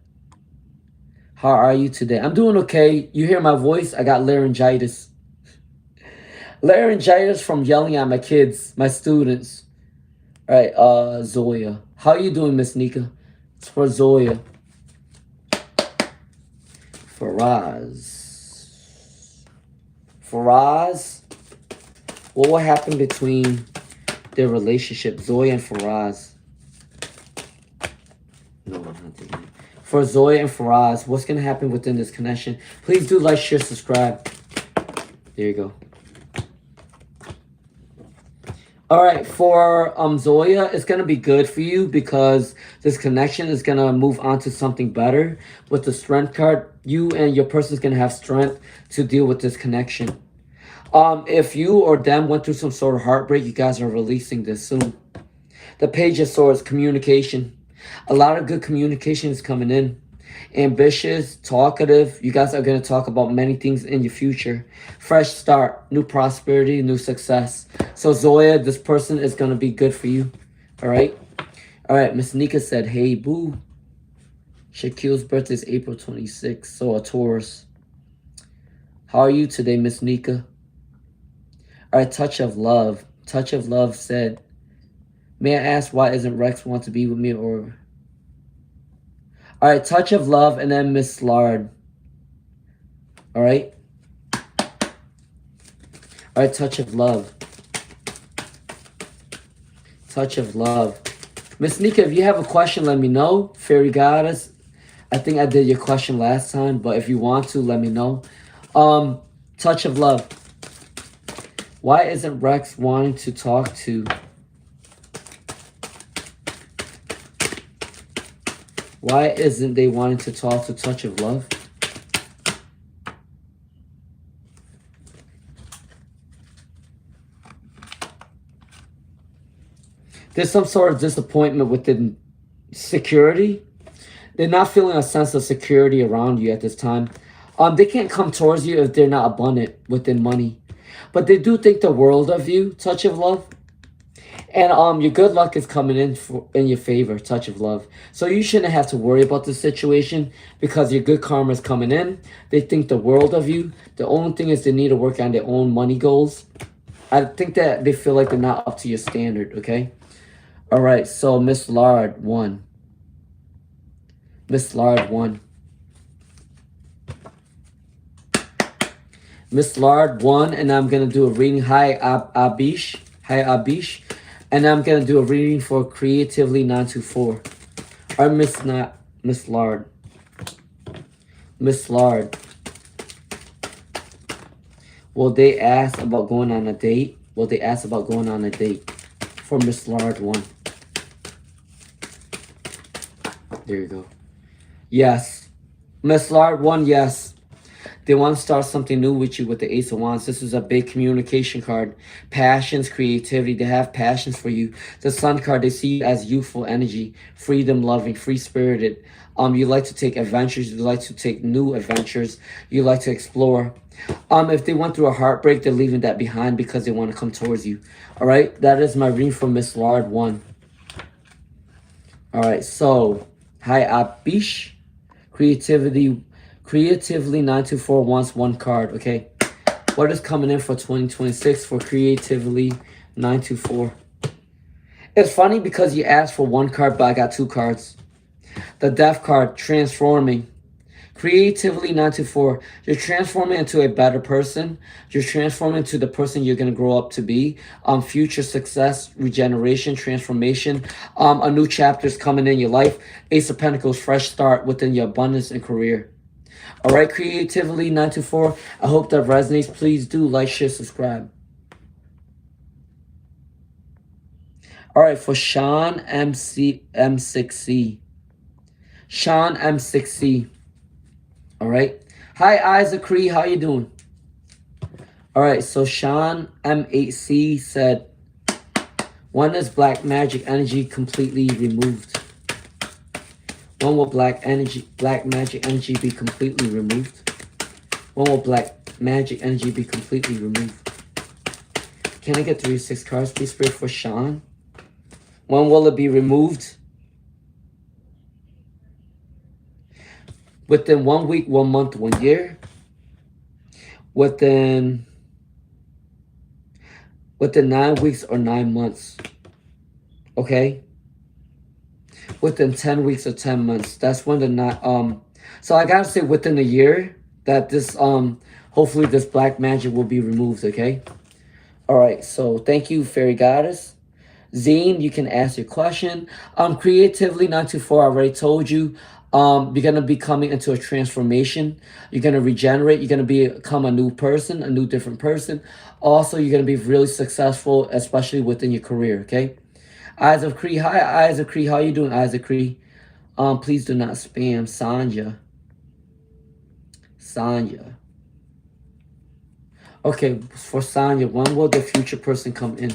How are you today? I'm doing okay. You hear my voice? I got laryngitis. Laryngitis from yelling at my kids, my students. All right, Zoya. How are you doing, Miss Nika? It's for Zoya. Faraz. Faraz. What will happen between their relationship, Zoya and Faraz? No, I'm not thinking. For Zoya and Faraz, what's going to happen within this connection? Please do like, share, subscribe. There you go. All right, for Zoya, it's going to be good for you because this connection is going to move on to something better. With the Strength card, you and your person is going to have strength to deal with this connection. If you or them went through some sort of heartbreak, you guys are releasing this soon. The Page of Swords, communication. A lot of good communication is coming in. Ambitious, talkative. You guys are going to talk about many things in your future. Fresh start, new prosperity, new success. So Zoya, this person is going to be good for you. All right. All right. Miss Nika said, hey, boo. Shaquille's birthday is April 26th. So a Taurus. How are you today, Miss Nika? All right. Touch of Love. Touch of Love said, may I ask why isn't Rex want to be with me or... All right, Touch of Love, and then Miss Lard. All right. All right, Touch of Love. Touch of Love. Miss Nika, if you have a question, let me know. Fairy Goddess. I think I did your question last time, but if you want to, let me know. Touch of Love. Why isn't Rex wanting to talk to... Why isn't they wanting to talk to Touch of Love? There's some sort of disappointment within security. They're not feeling a sense of security around you at this time. They can't come towards you if they're not abundant within money. But they do think the world of you, touch of love. And your good luck is coming in your favor, touch of love. So you shouldn't have to worry about the situation because your good karma is coming in. They think the world of you. The only thing is they need to work on their own money goals. I think that they feel like they're not up to your standard, okay? All right, so Miss Lard won. Miss Lard won. Miss Lard won, and I'm going to do a reading. Hi, Abish. Hi, Abish. And I'm going to do a reading for Creatively 924. Or Miss Lard. Miss Lard. Will they ask about going on a date? Will they ask about going on a date? For Miss Lard 1. There you go. Yes. Miss Lard 1, yes. They want to start something new with you with the Ace of Wands. This is a big communication card. Passions, creativity. They have passions for you. The Sun card, they see you as youthful energy, freedom loving, free spirited. You like to take adventures. You like to take new adventures. You like to explore. If they went through a heartbreak, they're leaving that behind because they want to come towards you. All right, that is my reading for Miss Lard 1. All right, so hi Abish. Creatively 924 wants 1 card, okay? What is coming in for 2026 for Creatively 924? It's funny because you asked for 1 card, but I got 2 cards. The Death card, transforming. Creatively 924, you're transforming into a better person. You're transforming into the person you're going to grow up to be. Future success, regeneration, transformation. A new chapter is coming in your life. Ace of Pentacles, fresh start within your abundance and career. All right, Creatively 924. I hope that resonates. Please do like, share, subscribe. All right, for Sean M6C. Sean M6C. All right. Hi, Isaac Cree. How you doing? All right, so Sean M8C said, when is black magic energy completely removed? When will black magic energy be completely removed? When will black magic energy be completely removed? Can I get 3 6 cards, please, Spirit, for Sean? When will it be removed? Within 1 week, 1 month, 1 year. Within 9 weeks or 9 months. Okay? Within 10 weeks or 10 months. That's when so I gotta say within a year that this hopefully this black magic will be removed, okay? Alright, so thank you, Fairy Goddess. Zine, you can ask your question. Creatively 924, I already told you. You're going to be coming into a transformation. You're going to regenerate. You're going to become a new person, a new different person. Also, you're going to be really successful, especially within your career, okay? Eyes of Cree. Hi, Eyes of Cree. How you doing, Eyes of Cree? Please do not spam. Sanya. Okay, for Sanya, when will the future person come in?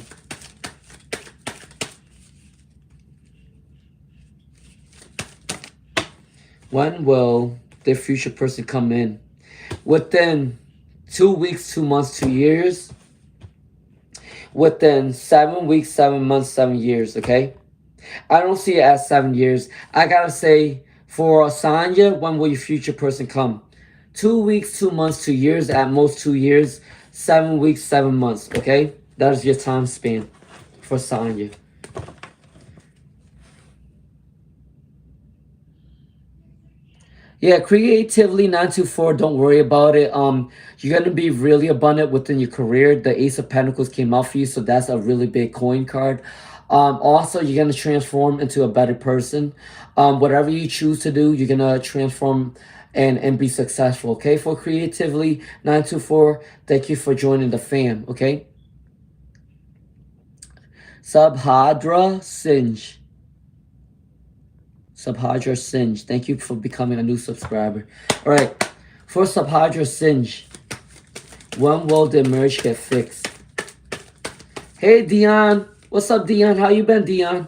When will the future person come in? Within 2 weeks, 2 months, 2 years. Within 7 weeks, 7 months, 7 years, okay? I don't see it as 7 years. I gotta say, for Sanya, when will your future person come? 2 weeks, 2 months, 2 years, at most 2 years. 7 weeks, 7 months, okay? That is your time span for Sanya. Yeah, Creatively 924, don't worry about it. You're gonna be really abundant within your career. The Ace of Pentacles came out for you, so that's a really big coin card. Also, you're gonna transform into a better person. Whatever you choose to do, you're gonna transform and be successful. Okay, for Creatively 924, thank you for joining the fam. Okay, Subhadra Sinj. Subhadra Sinj, thank you for becoming a new subscriber. All right, for Subhadra Sinj, when will the merge get fixed? Hey, Dion. What's up, Dion? How you been, Dion?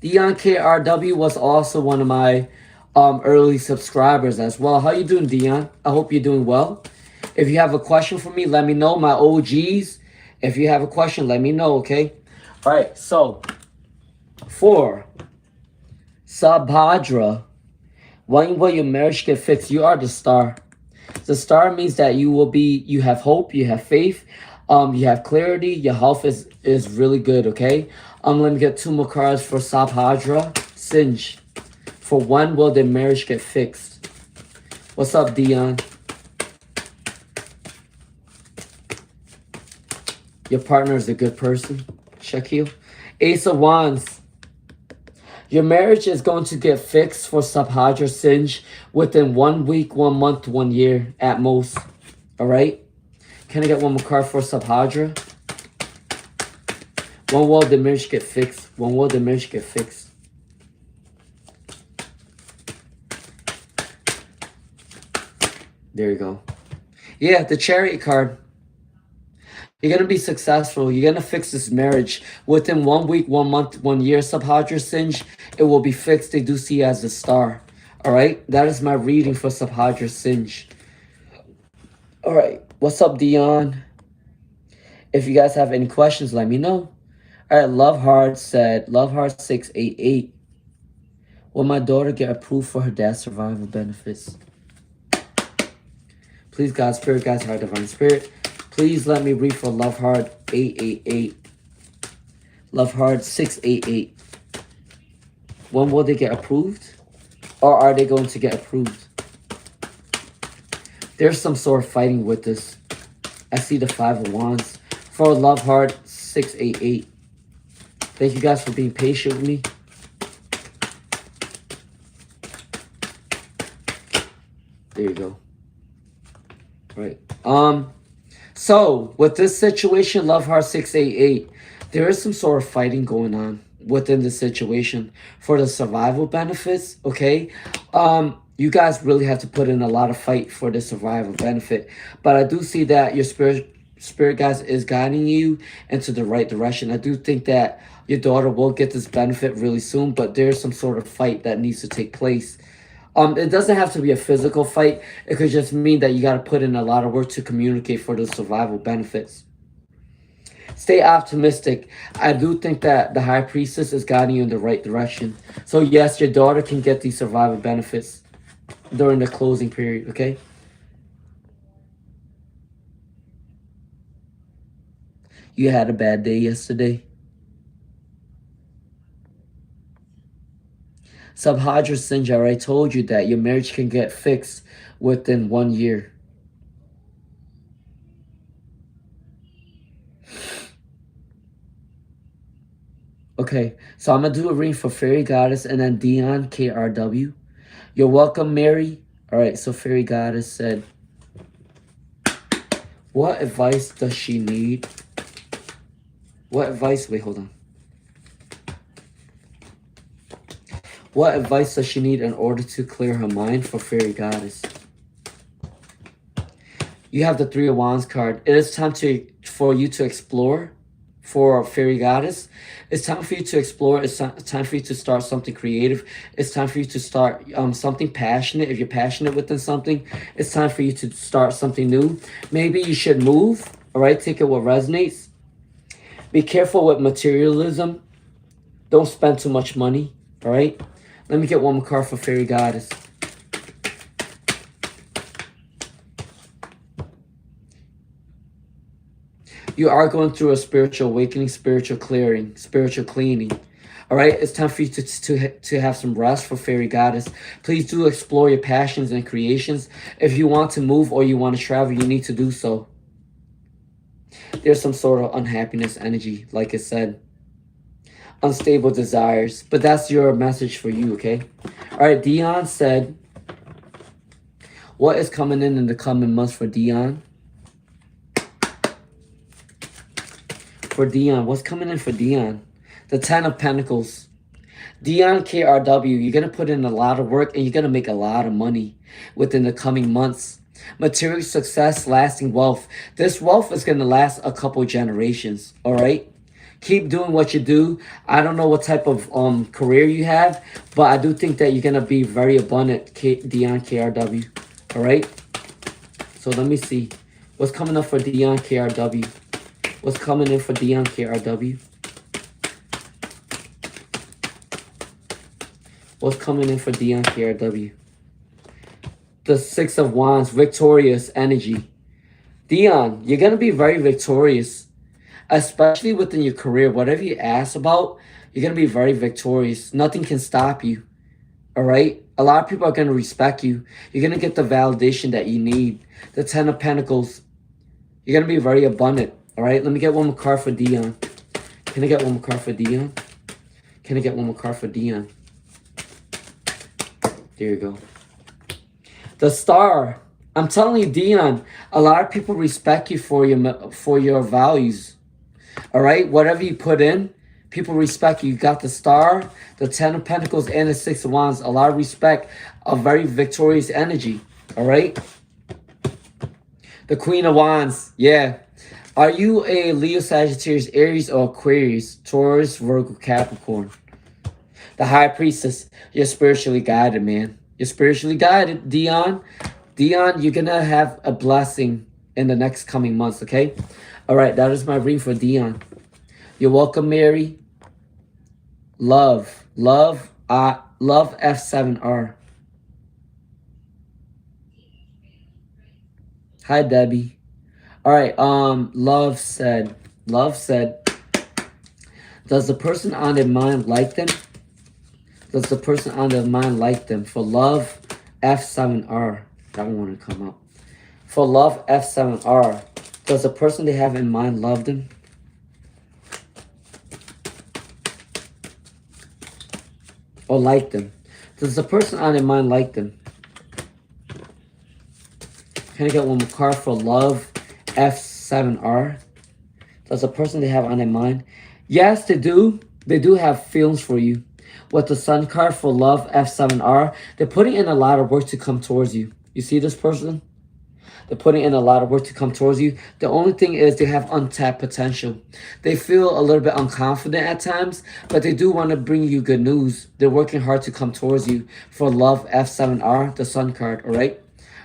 Dion KRW was also one of my early subscribers as well. How you doing, Dion? I hope you're doing well. If you have a question for me, let me know. My OGs, if you have a question, let me know, okay? All right, so for Subhadra, when will your marriage get fixed? You are the star. The star means that you have hope, you have faith, you have clarity, your health is really good, okay? Let me get two more cards for Subhadra, Sinj. For when will their marriage get fixed? What's up, Dion? Your partner is a good person, Shaquille. Ace of Wands. Your marriage is going to get fixed for Subhadra Sinj within 1 week, 1 month, 1 year at most. All right? Can I get one more card for Subhadra? When will the marriage get fixed? When will the marriage get fixed? There you go. Yeah, the Chariot card. You're going to be successful. You're going to fix this marriage. Within 1 week, 1 month, 1 year, Subhadra Sinj, it will be fixed. They do see you as a star. All right? That is my reading for Subhadra Sinj. All right. What's up, Dion? If you guys have any questions, let me know. All right. Love Heart said, Love Heart 688. Will my daughter get approved for her dad's survival benefits? Please, God, Spirit, God's Heart, Divine Spirit. Please let me read for Love Heart 888. Love Heart 688. When will they get approved? Or are they going to get approved? There's some sort of fighting with this. I see the 5 of Wands. For Love Heart 688. Thank you guys for being patient with me. There you go. All right. So, with this situation, Love Heart 688, there is some sort of fighting going on within the situation for the survival benefits, okay? You guys really have to put in a lot of fight for the survival benefit. But I do see that your spirit guys is guiding you into the right direction. I do think that your daughter will get this benefit really soon, but there's some sort of fight that needs to take place. It doesn't have to be a physical fight. It could just mean that you got to put in a lot of work to communicate for the survival benefits. Stay optimistic. I do think that the High Priestess is guiding you in the right direction. So yes, your daughter can get these survival benefits during the closing period, okay? You had a bad day yesterday. Subhadra Sinj, I already told you that your marriage can get fixed within 1 year. Okay, so I'm going to do a reading for Fairy Goddess and then Dion, KRW. You're welcome, Mary. All right, so Fairy Goddess said, what advice does she need? What advice? Wait, hold on. What advice does she need in order to clear her mind for Fairy Goddess? You have the 3 of Wands card. It is time for you to explore for Fairy Goddess. It's time for you to explore. It's time for you to start something creative. It's time for you to start something passionate. If you're passionate within something, it's time for you to start something new. Maybe you should move. All right, take it what resonates. Be careful with materialism. Don't spend too much money. All right. Let me get one more card for Fairy Goddess. You are going through a spiritual awakening, spiritual clearing, spiritual cleaning. All right, it's time for you to have some rest for Fairy Goddess. Please do explore your passions and creations. If you want to move or you want to travel, you need to do so. There's some sort of unhappiness energy, like I said. Unstable desires. But that's your message for you, okay? All right, Dion said, what is coming in the coming months for Dion? For Dion, what's coming in for Dion? The 10 of Pentacles. Dion, KRW, you're going to put in a lot of work and you're going to make a lot of money within the coming months. Material success, lasting wealth. This wealth is going to last a couple generations, all right? Keep doing what you do. I don't know what type of career you have, but I do think that you're gonna be very abundant, Dion KRW. All right. So let me see what's coming up for Dion KRW. What's coming in for Dion KRW? What's coming in for Dion KRW? The Six of Wands, victorious energy. Dion, you're gonna be very victorious, especially within your career. Whatever you ask about, you're going to be very victorious. Nothing can stop you. All right? A lot of people are going to respect you. You're going to get the validation that you need. The Ten of Pentacles. You're going to be very abundant. All right? Let me get one more card for Dion. Can I get one more card for Dion? Can I get one more card for Dion? There you go. The Star. I'm telling you, Dion, a lot of people respect you for your values. All right, whatever you put in, people respect you. You got the Star, the Ten of Pentacles, and the Six of Wands. A lot of respect, a very victorious energy. All right. The Queen of Wands. Yeah. Are you a Leo, Sagittarius, Aries, or Aquarius? Taurus, Virgo, Capricorn. The High Priestess. You're spiritually guided, man. You're spiritually guided, Dion. Dion, you're going to have a blessing in the next coming months, okay? All right, that is my reading for Dion. You're welcome, Mary. Love F7R. Hi, Debbie. All right, Love said, does the person on their mind like them? Does the person on their mind like them? For Love F7R. That one want to come up. For Love F7R. Does the person they have in mind love them? Or like them? Does the person on their mind like them? Can I get one more card for Love F7R? Does the person they have on their mind? Yes, they do. They do have feelings for you. With the Sun card for Love F7R, they're putting in a lot of work to come towards you. You see this person? They're putting in a lot of work to come towards you. The only thing is they have untapped potential. They feel a little bit unconfident at times, but they do want to bring you good news. They're working hard to come towards you. For Love F7R, the Sun card, all right?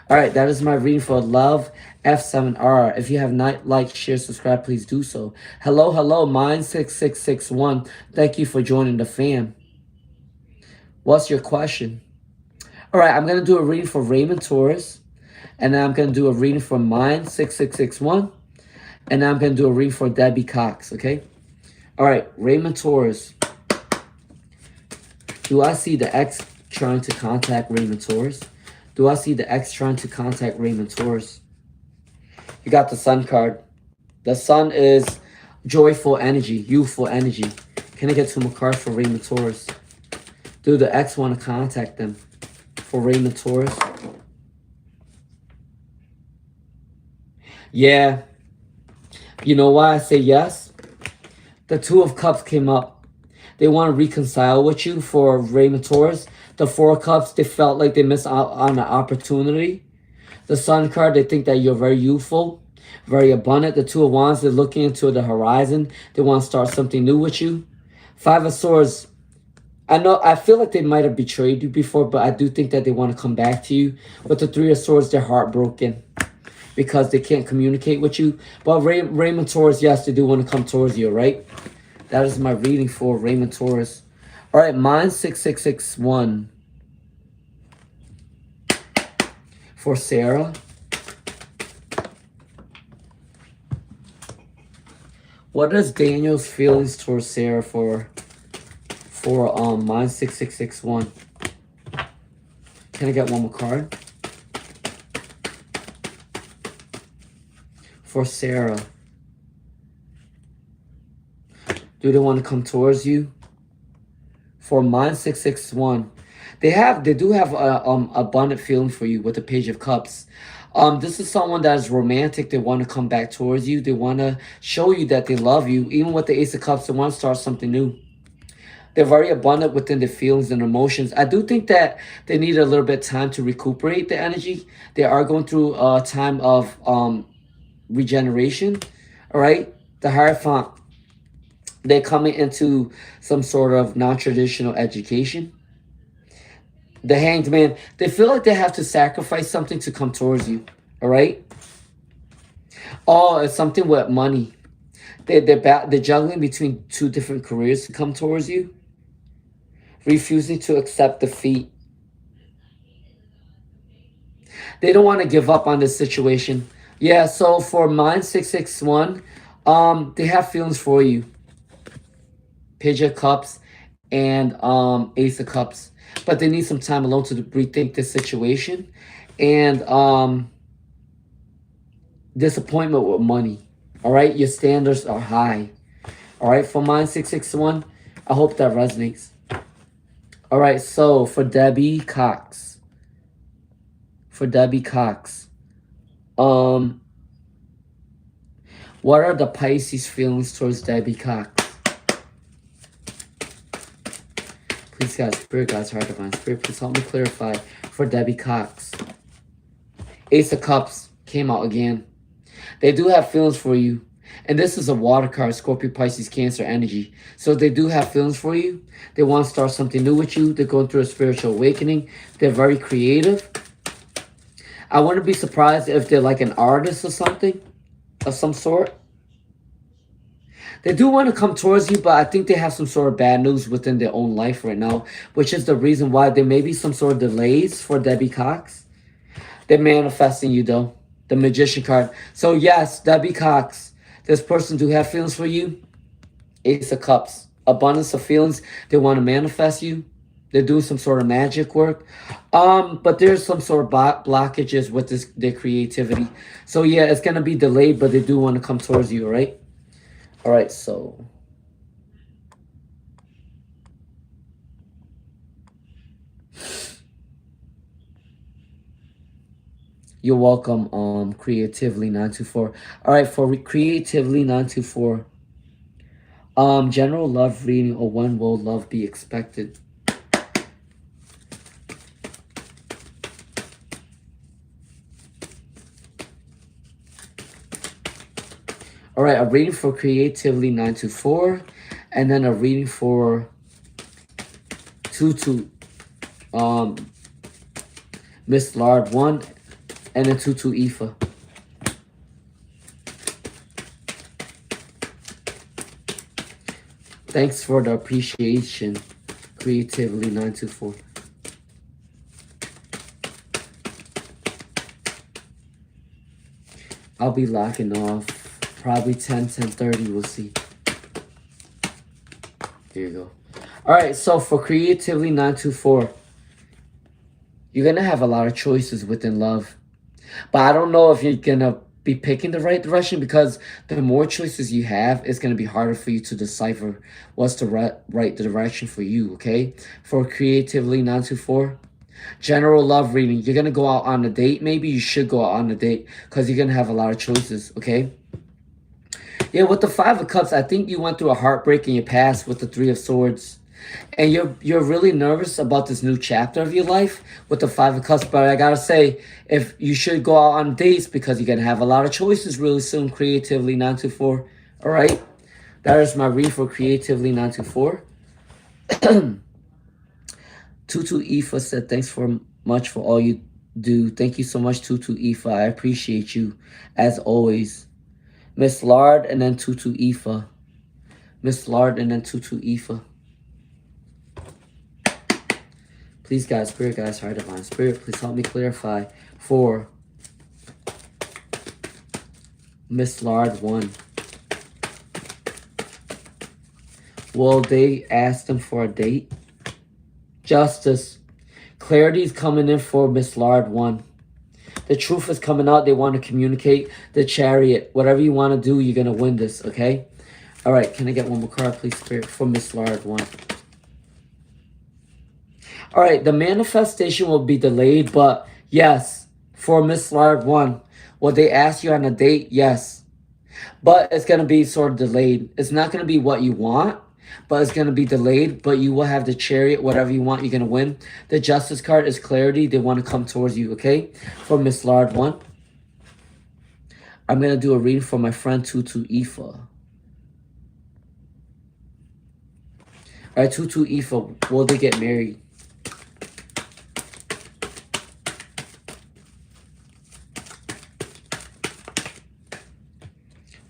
All right, that is my reading for Love F7R. If you have not liked, share, subscribe, please do so. Hello, Mine6661. Thank you for joining the fam. What's your question? All right, I'm going to do a reading for Raymond Taurus. And then I'm going to do a reading for Mine6661. And then I'm going to do a reading for Debbie Cox, okay? All right, Raymond Taurus. Do I see the ex trying to contact Raymond Taurus? Do I see the ex trying to contact Raymond Taurus? You got the Sun card. The Sun is joyful energy, youthful energy. Can I get two more cards for Raymond Taurus? Do the ex want to contact them for Raymond Taurus? Yeah. You know why I say yes? The Two of Cups came up. They want to reconcile with you for Raymond Taurus. The Four of Cups, they felt like they missed out on an opportunity. The Sun card, they think that you're very youthful, very abundant. The Two of Wands, they're looking into the horizon. They want to start something new with you. Five of Swords, I feel like they might have betrayed you before, but I do think that they want to come back to you. With the Three of Swords, they're heartbroken because they can't communicate with you. But Raymond Taurus, yes, they do want to come towards you, right? That is my reading for Raymond Taurus. All right, Mine6661. For Sarah. What is Daniel's feelings towards Sarah for Mine6661? Can I get one more card? For Sarah. Do they want to come towards you? For Mine661, they do have abundant feeling for you with the Page of Cups. This is someone that is romantic. They want to come back towards you. They want to show you that they love you. Even with the Ace of Cups, they want to start something new. They're very abundant within their feelings and emotions. I do think that they need a little bit of time to recuperate the energy. They are going through a time of regeneration. All right, the Hierophant. They're coming into some sort of non-traditional education. The Hanged Man, they feel like they have to sacrifice something to come towards you. All right? Oh, it's something with money. They're juggling between two different careers to come towards you, refusing to accept defeat. They don't want to give up on this situation. Yeah, so for mine 661, they have feelings for you. Page of Cups and Ace of Cups. But they need some time alone to rethink this situation. And disappointment with money. All right, your standards are high. All right, for mine 661, I hope that resonates. All right, so for Debbie Cox. What are the Pisces feelings towards Debbie Cox? Please, guys, Spirit, guys, heart, divine Spirit, please help me clarify for Debbie Cox. Ace of Cups came out again. They do have feelings for you. And this is a water card, Scorpio, Pisces, Cancer energy. So they do have feelings for you. They want to start something new with you. They're going through a spiritual awakening. They're very creative. I wouldn't be surprised if they're like an artist or something of some sort. They do want to come towards you, but I think they have some sort of bad news within their own life right now, which is the reason why there may be some sort of delays for Debbie Cox. They're manifesting you, though. The Magician card. So, yes, Debbie Cox, this person do have feelings for you. Ace of Cups. Abundance of feelings. They want to manifest you. They're doing some sort of magic work. But there's some sort of blockages with their creativity. So, yeah, it's going to be delayed, but they do want to come towards you, all right? All right, so you're welcome, Creatively 924. All right, for Creatively 924, general love reading, or when will love be expected? All right, a reading for Creatively 924, and then a reading for Miss Lard 1, and then Ifa. Thanks for the appreciation, Creatively 924. I'll be locking off probably 10:30. We'll see. There you go. All right, so for Creatively 924, you're going to have a lot of choices within love. But I don't know if you're going to be picking the right direction, because the more choices you have, it's going to be harder for you to decipher what's the right direction for you, okay? For Creatively 924, general love reading, you're going to go out on a date. Maybe you should go out on a date because you're going to have a lot of choices, okay? Yeah, with the Five of Cups, I think you went through a heartbreak in your past with the Three of Swords. And you're really nervous about this new chapter of your life with the Five of Cups. But I gotta say, if you should go out on dates, because you're gonna have a lot of choices really soon. Creatively 924. All right, that is my read for Creatively 924. Tutu Ifa said, "Thanks for much for all you do." Thank you so much, Tutu Ifa. I appreciate you as always. Miss Lard and then Tutu Ifa. Miss Lard and then Tutu Ifa. Please, guys, Spirit, guys, Heart, Divine Spirit, please help me clarify for Miss Lard 1. Will they ask them for a date? Justice. Clarity is coming in for Miss Lard 1. The truth is coming out. They want to communicate. The Chariot. Whatever you want to do, you're going to win this, okay? All right, can I get one more card, please, Spirit, for Miss Lard 1? All right, the manifestation will be delayed, but yes, for Miss Lard 1, will they ask you on a date? Yes. But it's going to be sort of delayed. It's not going to be what you want, but it's going to be delayed. But you will have the Chariot. Whatever you want, you're going to win. The Justice card is clarity. They want to come towards you, okay? For Miss Lard 1. I'm going to do a reading for my friend Tutu Ifa. All right, 2-2 Ifa. Will they get married?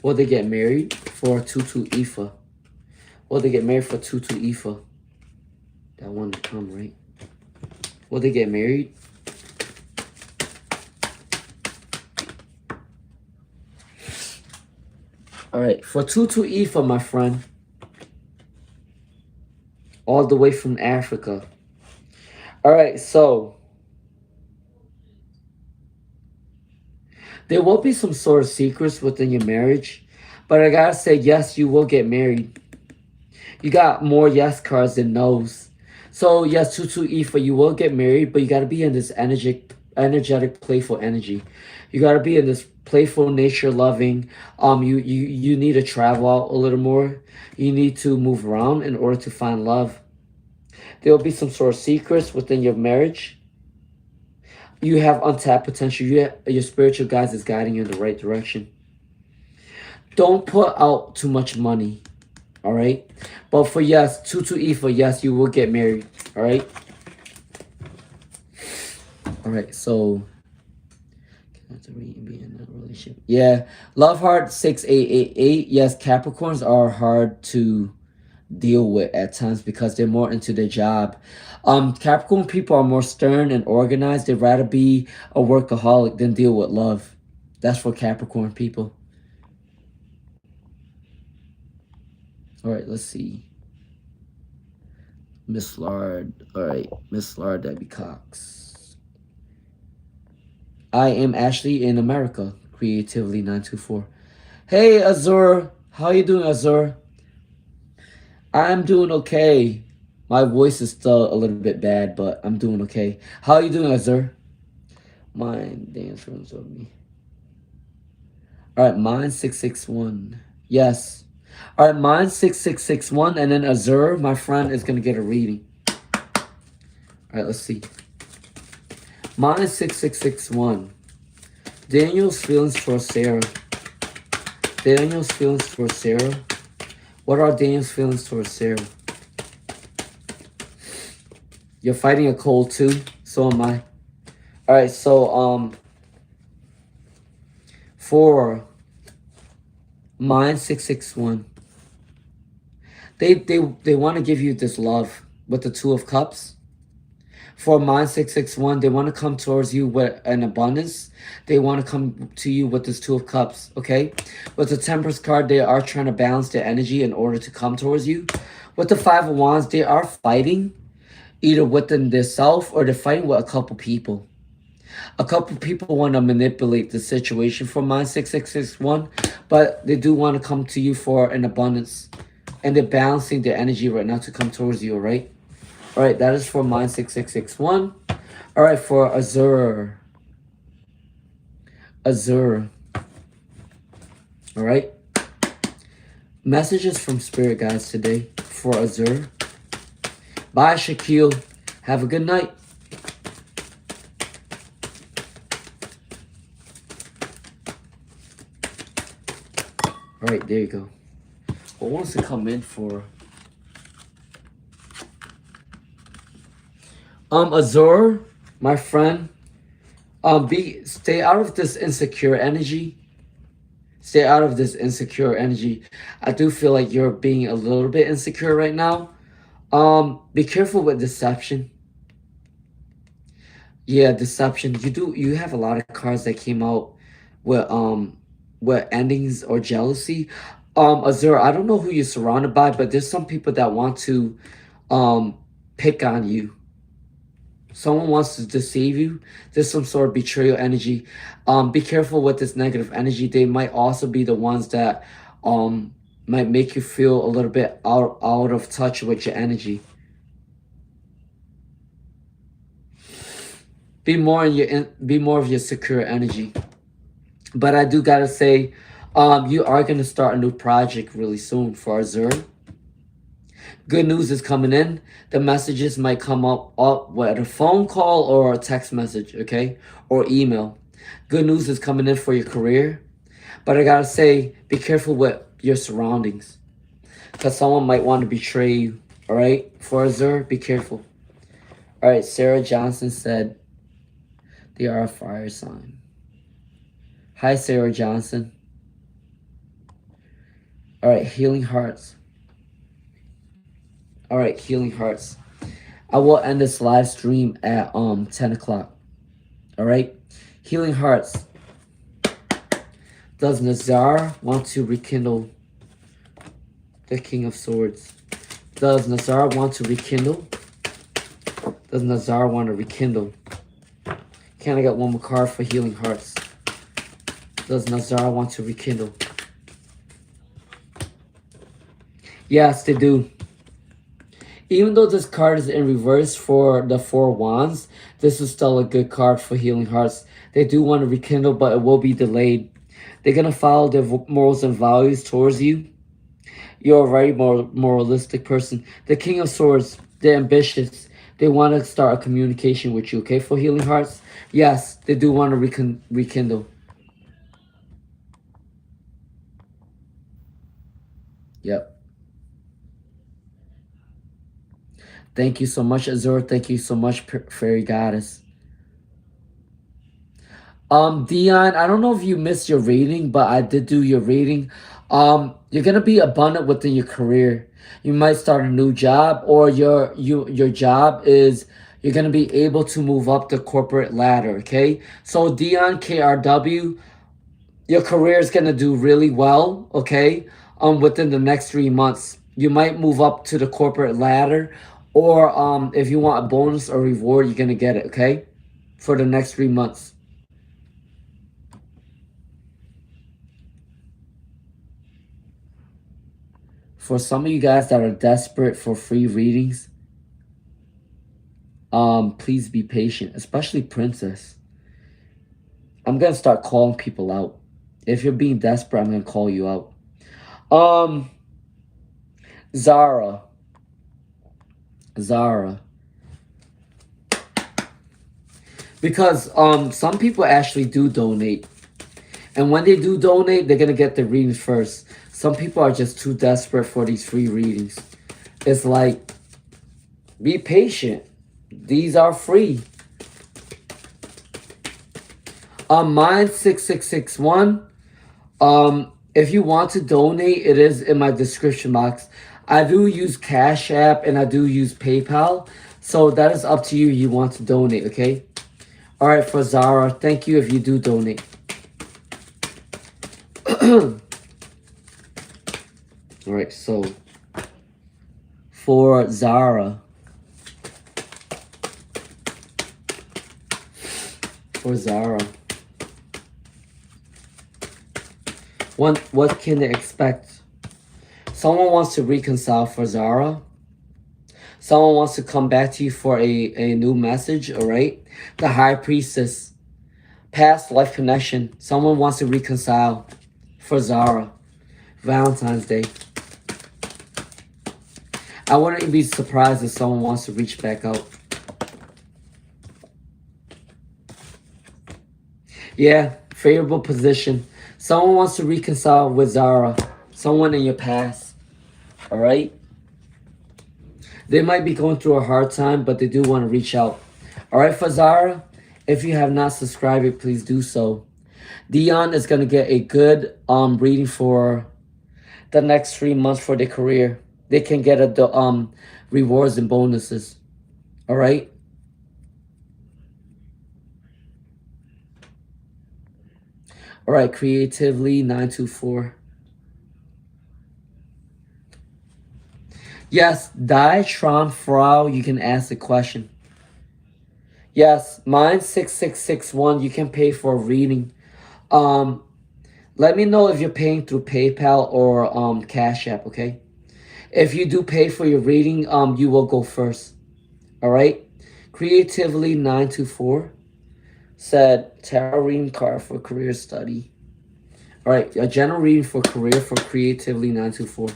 Will they get married for 2-2 Ifa? Will they get married for 2-2 Ifa? That one to come, right? Will they get married? All right, for 2-2 Ifa, my friend. All the way from Africa. All right, so there will be some sort of secrets within your marriage, but I gotta say, yes, you will get married. You got more yes cards than no's. So yes, 2-2 Ifa, you will get married, but you gotta be in this energetic, playful energy. You gotta be in this playful, nature loving. You need to travel out a little more. You need to move around in order to find love. There will be some sort of secrets within your marriage. You have untapped potential. Your spiritual guides is guiding you in the right direction. Don't put out too much money. All right. But for yes, 2-2 Ifa, yes, you will get married. All right. All right. So be in a relationship. Yeah. Love heart 6888. Yes, Capricorns are hard to deal with at times because they're more into their job. Capricorn people are more stern and organized. They'd rather be a workaholic than deal with love. That's for Capricorn people. All right, let's see. Miss Lard. All right, Miss Lard, Debbie Cox. I am Ashley in America. Creatively 924. Hey, Azur. How you doing, Azur? I'm doing okay. My voice is still a little bit bad, but I'm doing okay. How are you doing, Azur? Mine dance runs with me. All right, mine 661. Yes. All right, mine 6661, and then Azur, my friend, is gonna get a reading. All right, let's see. Mine is 6661. Daniel's feelings for Sarah. Daniel's feelings for Sarah. What are Daniel's feelings for Sarah? You're fighting a cold too. So am I. All right, so for mine 661, they want to give you this love with the Two of Cups. For mine 661, they want to come towards you with an abundance. They want to come to you with this Two of Cups, okay? With the Temperance card, they are trying to balance their energy in order to come towards you. With the Five of Wands, they are fighting either within themselves or they're fighting with a couple people. A couple people want to manipulate the situation for mine 6661, but they do want to come to you for an abundance. And they're balancing their energy right now to come towards you, all right? All right, that is for mine 6661. All right, for Azur. Azur. All right. Messages from Spirit Guides today for Azur. Bye, Shaquille. Have a good night. All right, there you go. What wants to come in for? Azur, my friend, stay out of this insecure energy. Stay out of this insecure energy. I do feel like you're being a little bit insecure right now. Be careful with deception. Yeah, deception. You have a lot of cards that came out with endings or jealousy. Azur, I don't know who you're surrounded by, but there's some people that want to pick on you. Someone wants to deceive you. There's some sort of betrayal energy. Be careful with this negative energy. They might also be the ones that might make you feel a little bit out of touch with your energy. Be more of your secure energy. But I do gotta say, you are gonna start a new project really soon for Azur. Good news is coming in. The messages might come up with a phone call or a text message, okay? Or email. Good news is coming in for your career. But I gotta say, be careful with your surroundings. Because someone might want to betray you, All right, for Azure, be careful. All right, Sarah Johnson said they are a fire sign. Hi, Sarah Johnson. All right, healing hearts. All right, healing hearts. I will end this live stream at 10 o'clock. All right, healing hearts. Does Nazar want to rekindle the King of Swords? Does Nazar want to rekindle? Does Nazar want to rekindle? Can I get one more card for healing hearts? Does Nazar want to rekindle? Yes, they do. Even though this card is in reverse for the Four Wands, this is still a good card for healing hearts. They do want to rekindle, but it will be delayed. They're going to follow their morals and values towards you. You're a very moralistic person. The King of Swords, they're ambitious. They want to start a communication with you, okay, for healing hearts? Yes, they do want to rekindle. Yep. Thank you so much, Azure. Thank you so much, Fairy Goddess. Dion, I don't know if you missed your rating, but I did do your rating. You're gonna be abundant within your career. You might start a new job, or your job is you're gonna be able to move up the corporate ladder. Okay, so Dion KRW, your career is gonna do really well. Okay, within the next 3 months, you might move up to the corporate ladder, or if you want a bonus or reward, you're gonna get it. Okay, for the next 3 months. For some of you guys that are desperate for free readings, please be patient, especially Princess. I'm gonna start calling people out. If you're being desperate, I'm gonna call you out. Zara. Because some people actually do donate. And when they do donate, they're gonna get the readings first. Some people are just too desperate for these free readings. It's like, be patient. These are free. Mine 6661. If you want to donate, it is in my description box. I do use Cash App and I do use PayPal. So that is up to you. You want to donate, okay? All right, for Zara, thank you if you do donate. All right, so for Zara, what can they expect? Someone wants to reconcile for Zara. Someone wants to come back to you for a new message, all right? The High Priestess, past life connection. Someone wants to reconcile for Zara. Valentine's Day. I wouldn't be surprised if someone wants to reach back out. Yeah, favorable position. Someone wants to reconcile with Zara. Someone in your past. All right? They might be going through a hard time, but they do want to reach out. All right, for Zara, if you have not subscribed, please do so. Dion is going to get a good reading for the next 3 months for their career. They can get rewards and bonuses. All right? All right, Creatively 924. Yes, Die Tron Frau, you can ask a question. Yes, mine 6661, you can pay for a reading. Let me know if you're paying through PayPal or Cash App, okay? If you do pay for your reading, you will go first. All right? Creatively 924 said tarot reading card for career study. All right, a general reading for career for Creatively 924.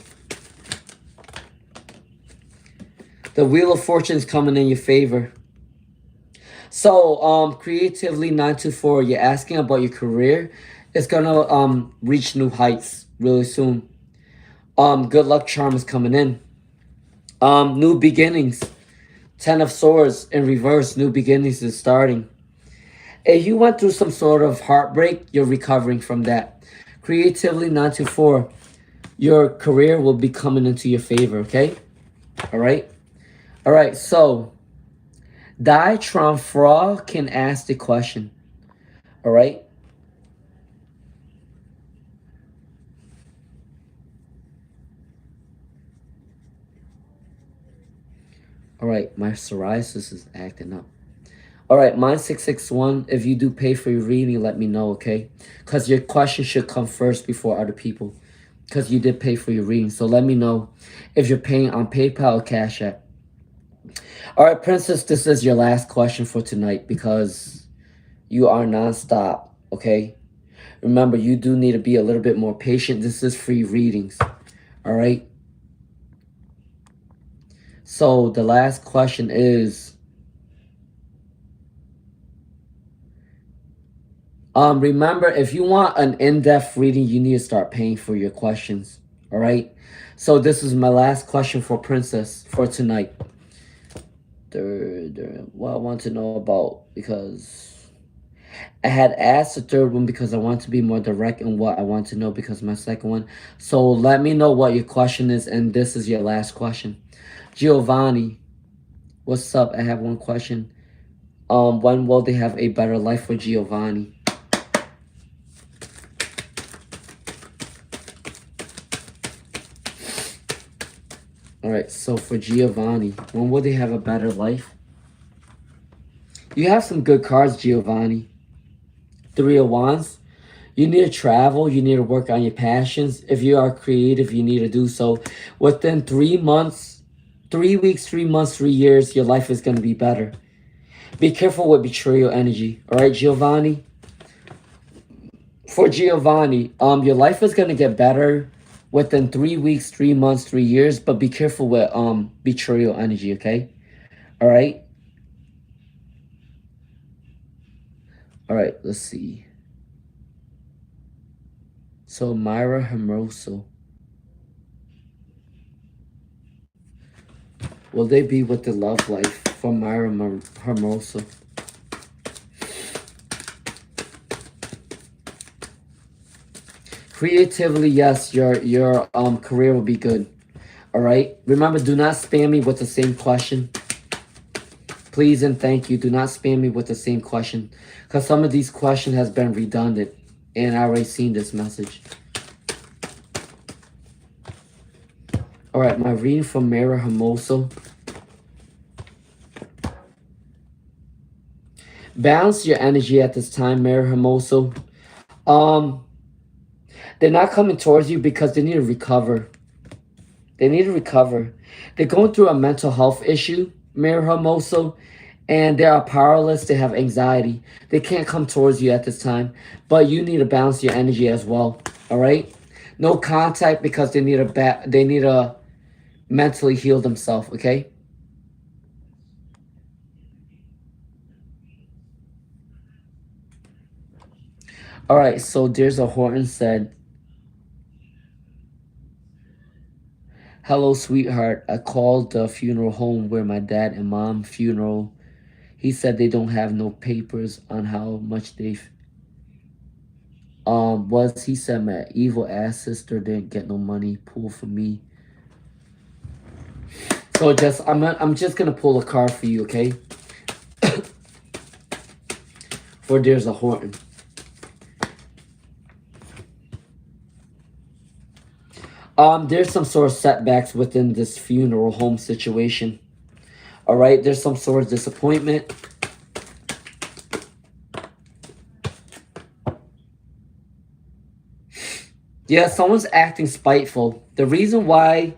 The Wheel of Fortune is coming in your favor. So, Creatively 924, you're asking about your career. It's gonna reach new heights really soon. Good luck charm is coming in. New beginnings. Ten of Swords in reverse. New beginnings is starting. If you went through some sort of heartbreak, you're recovering from that. Creatively 924. Your career will be coming into your favor, okay? All right? All right, so Dai Fra can ask the question. All right? All right, my psoriasis is acting up. All right, mine 661. If you do pay for your reading, let me know, okay? Because your question should come first before other people. Because you did pay for your reading. So let me know if you're paying on PayPal or Cash App. All right, Princess, this is your last question for tonight because you are nonstop, okay? Remember, you do need to be a little bit more patient. This is free readings, all right? So the last question is, remember, if you want an in-depth reading, you need to start paying for your questions, all right? So this is my last question for Princess for tonight. What I want to know about, because I had asked the third one because I want to be more direct in what I want to know because my second one. So let me know what your question is, and this is your last question. Giovanni, what's up? I have one question. When will they have a better life for Giovanni? All right, so for Giovanni, when will they have a better life? You have some good cards, Giovanni. Three of Wands. You need to travel. You need to work on your passions. If you are creative, you need to do so. Within 3 months, 3 weeks, 3 months, 3 years, your life is going to be better. Be careful with betrayal energy. All right, Giovanni? For Giovanni, your life is going to get better within 3 weeks, 3 months, 3 years, but be careful with betrayal energy, okay? All right? All right, let's see. So Myra Hermoso. Will they be with the love life for Myra Hermoso? Creatively, yes, your career will be good. All right. Remember, do not spam me with the same question. Please and thank you. Do not spam me with the same question, because some of these questions has been redundant, and I already seen this message. All right, my reading from Myra Hermoso. Balance your energy at this time, Myra Hermoso. They're not coming towards you because they need to recover. They need to recover. They're going through a mental health issue, Myra Hermoso, and they are powerless. They have anxiety. They can't come towards you at this time, but you need to balance your energy as well. All right. No contact because they need to mentally heal themselves. Okay. All right. So there's a Horton said, "Hello, sweetheart. I called the funeral home where my dad and mom funeral. He said they don't have no papers on how much they was he said my evil ass sister didn't get no money pull for me. So I'm just gonna pull a card for you, okay? For there's a Horton. There's some sort of setbacks within this funeral home situation. All right, there's some sort of disappointment. Yeah, someone's acting spiteful. The reason why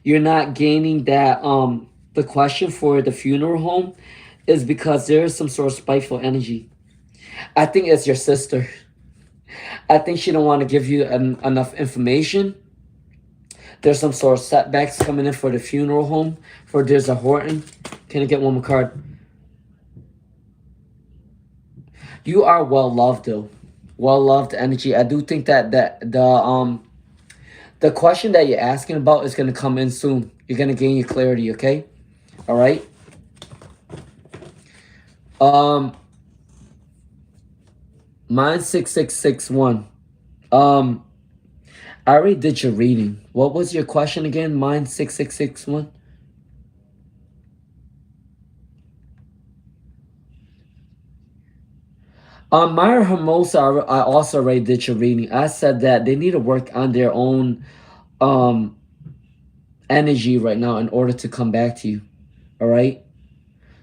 you're not gaining that the question for the funeral home is because there is some sort of spiteful energy. I think it's your sister. I think she don't want to give you enough information. There's some sort of setbacks coming in for the funeral home. For there's a Horton. Can I get one more card? You are well loved though. Well loved energy. I do think that The question that you're asking about is going to come in soon. You're going to gain your clarity, okay? All right? Mine's 6661. I already did your reading. What was your question again? Mine 6661. Myra Hermosa, I also already did your reading. I said that they need to work on their own energy right now in order to come back to you. All right?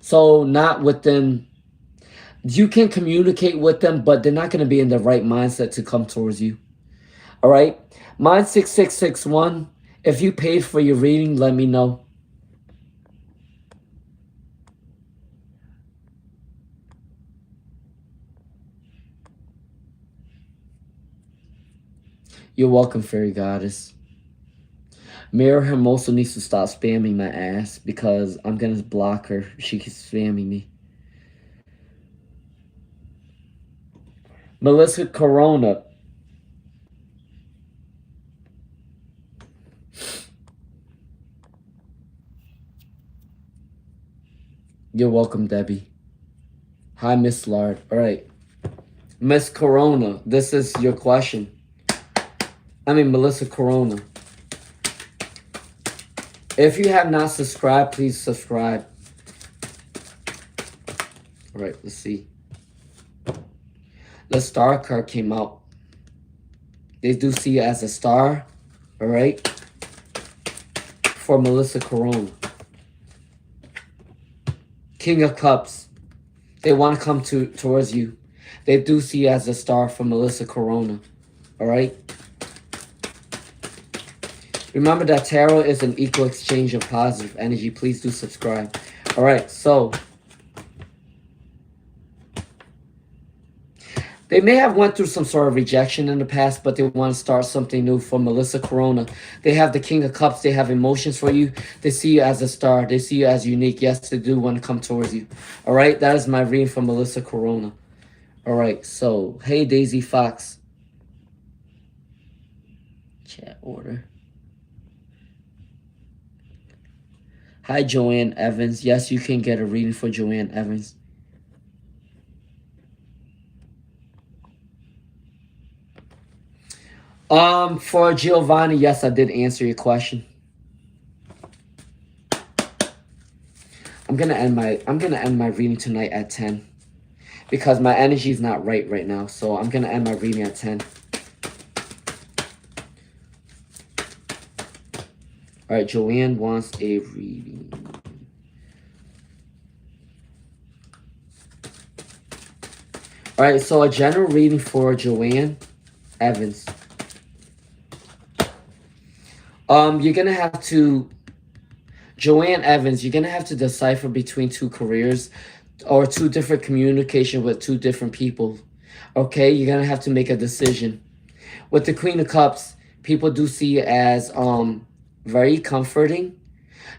So not with them. You can communicate with them, but they're not going to be in the right mindset to come towards you. All right? Mine 6661. If you paid for your reading, let me know. You're welcome, Fairy Goddess. Mira Hermosa needs to stop spamming my ass because I'm going to block her. She keeps spamming me. Melissa Corona. You're welcome, Debbie. Hi, Miss Lard. All right. Miss Corona, this is your question. Melissa Corona. If you have not subscribed, please subscribe. All right, let's see. The star card came out. They do see you as a star. All right. For Melissa Corona. King of Cups. They want to come towards you. They do see you as a star for Melissa Corona. All right. Remember that tarot is an equal exchange of positive energy. Please do subscribe. All right, so they may have went through some sort of rejection in the past, but they want to start something new for Melissa Corona. They have the King of Cups. They have emotions for you. They see you as a star. They see you as unique. Yes, they do want to come towards you. All right, that is my reading for Melissa Corona. All right, so, hey, Daisy Fox. Chat order. Hi, Joanne Evans. Yes, you can get a reading for Joanne Evans. For Giovanni, yes, I did answer your question. I'm gonna end my reading tonight at 10 because my energy is not right now. So I'm gonna end my reading at 10. All right, Joanne wants a reading. All right, so a general reading for Joanne Evans. You're gonna have to, Joanne Evans, you're gonna have to decipher between two careers or two different communication with two different people. Okay, you're gonna have to make a decision. With the Queen of Cups, people do see you as very comforting.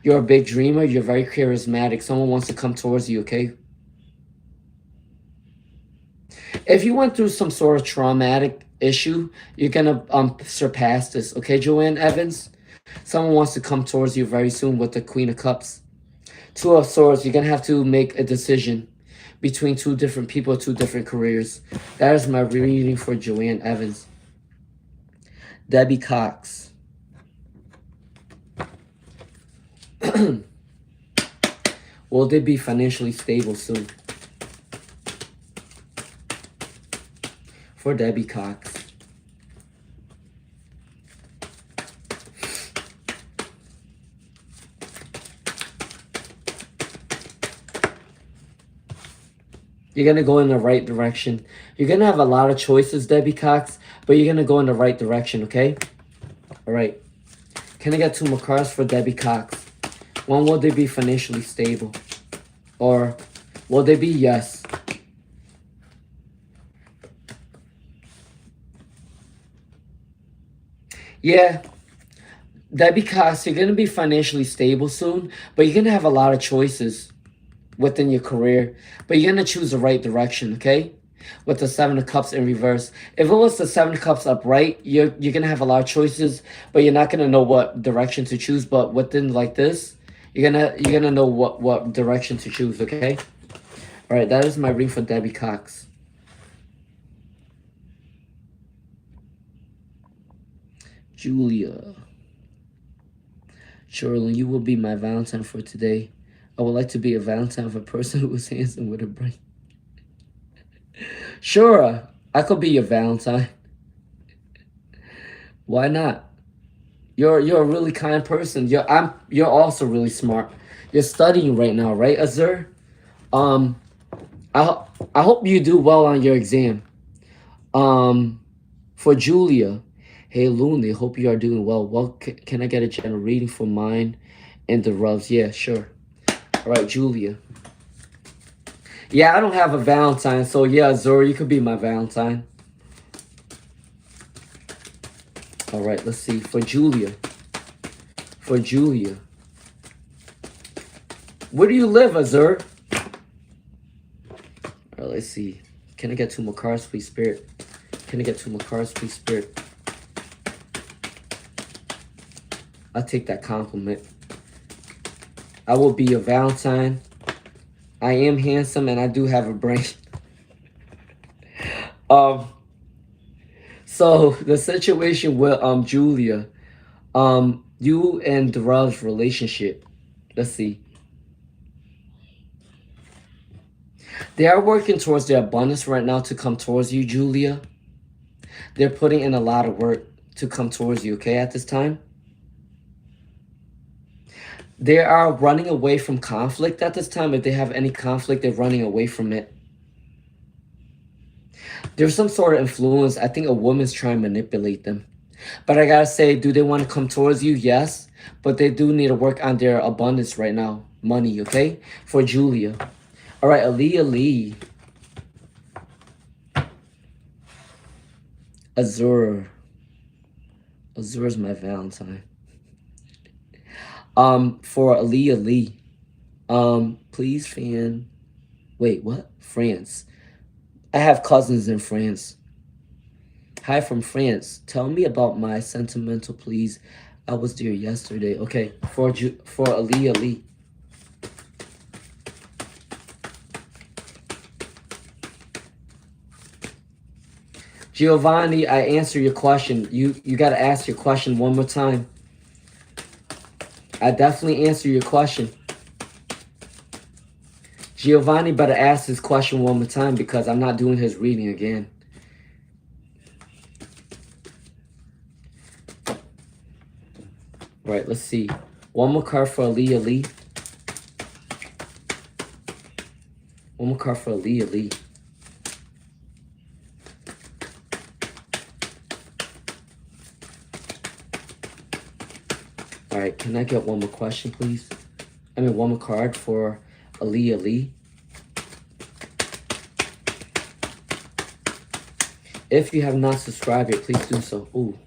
You're a big dreamer. You're very charismatic. Someone wants to come towards you, okay? If you went through some sort of traumatic issue, you're gonna surpass this, okay, Joanne Evans? Someone wants to come towards you very soon with the Queen of Cups. Two of Swords, you're gonna have to make a decision between two different people, two different careers. That is my reading for Joanne Evans. Debbie Cox. Will they be financially stable soon? For Debbie Cox. You're going to go in the right direction. You're going to have a lot of choices, Debbie Cox, but you're going to go in the right direction, okay? All right. Can I get two more cards for Debbie Cox? One, will they be financially stable? Or will they be yes? Yeah. Debbie Cox, you're going to be financially stable soon, but you're going to have a lot of choices within your career, but you're going to choose the right direction, okay? with the Seven of Cups in reverse. If it was the Seven of Cups upright, you're gonna have a lot of choices, but you're not gonna know what direction to choose. But within like this, you're gonna know what direction to choose. Okay. All right. That is my reading for Debbie Cox. Julia. Sherlyn, you will be my Valentine for today. I would like to be a Valentine for a person who is handsome with a brain. Sure, I could be your Valentine. Why not? You're a really kind person. You're also really smart. You're studying right now, right, Azur? Um, I hope you do well on your exam. For Julia, hey Looney, hope you are doing well. Well, can I get a general reading for mine and the Rubs? Yeah, sure. All right, Julia. Yeah, I don't have a Valentine, so yeah, Azur, you could be my Valentine. All right, let's see. For Julia. For Julia. Where do you live, Azur? All right, let's see. Can I get 2 more cards, please, Spirit? Can I get 2 more cards, please, Spirit? I'll take that compliment. I will be your Valentine. I am handsome and I do have a brain. So the situation with Julia, you and Darrell's relationship. Let's see. They are working towards their abundance right now to come towards you, Julia. They're putting in a lot of work to come towards you, okay, at this time? They are running away from conflict at this time. If they have any conflict, they're running away from it. There's some sort of influence. I think a woman's trying to manipulate them. But I gotta say, do they want to come towards you? Yes. But they do need to work on their abundance right now. Money, okay? For Julia. All right, Aaliyah Lee. Azur. Azur's my Valentine. For Aaliyah Lee. Please, fan. Wait, what? France. I have cousins in France. Hi from France. Tell me about my sentimental, please. I was there yesterday. Okay, for Aaliyah Lee. Giovanni, I answer your question. You got to ask your question one more time. I definitely answer your question. Giovanni better ask his question one more time because I'm not doing his reading again. Right, let's see. One more card for Aaliyah Lee. One more card for Aaliyah Lee. All right, can I get one more question, please? I mean, one more card for Aaliyah Lee. If you have not subscribed yet, please do so. Ooh,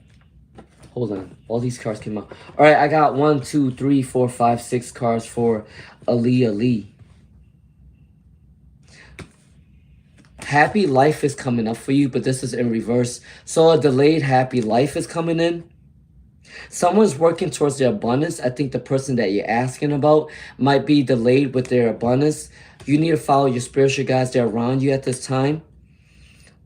hold on. All these cards came out. All right, I got 1, 2, 3, 4, 5, 6 cards for Aaliyah Lee. Happy life is coming up for you, but this is in reverse. So a delayed happy life is coming in. Someone's working towards their abundance. I think the person that you're asking about might be delayed with their abundance. You need to follow your spiritual guides that are around you at this time.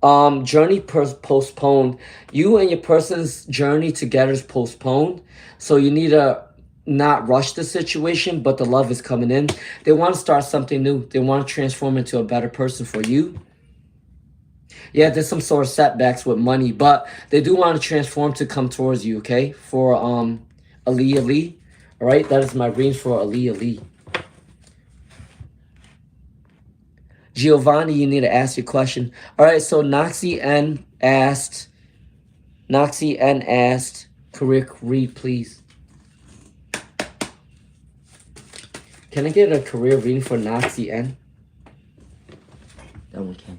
Journey postponed. You and your person's journey together is postponed. So you need to not rush the situation, but the love is coming in. They want to start something new. They want to transform into a better person for you. Yeah, there's some sort of setbacks with money, but they do want to transform to come towards you, okay? For Aaliyah Lee. All right, that is my reading for Aaliyah Lee. Giovanni, you need to ask your question. All right, so Noxie N asked, career read, please. Can I get a career reading for Noxie N? That one can't.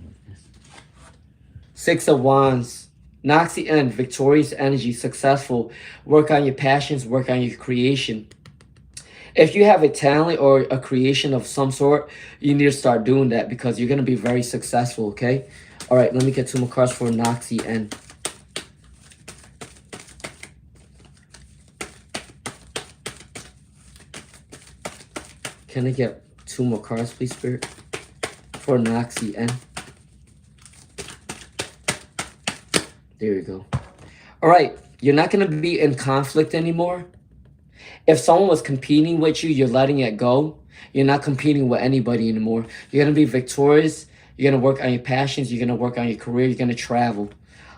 6 of Wands. Noxie N, victorious energy, successful. Work on your passions, work on your creation. If you have a talent or a creation of some sort, you need to start doing that because you're going to be very successful, okay? All right, let me get 2 more cards for Noxie N. Can I get 2 more cards, please, Spirit? For Noxie N. There you go. All right, you're not going to be in conflict anymore. If someone was competing with you, you're letting it go. You're not competing with anybody anymore. You're going to be victorious. You're going to work on your passions. You're going to work on your career. You're going to travel.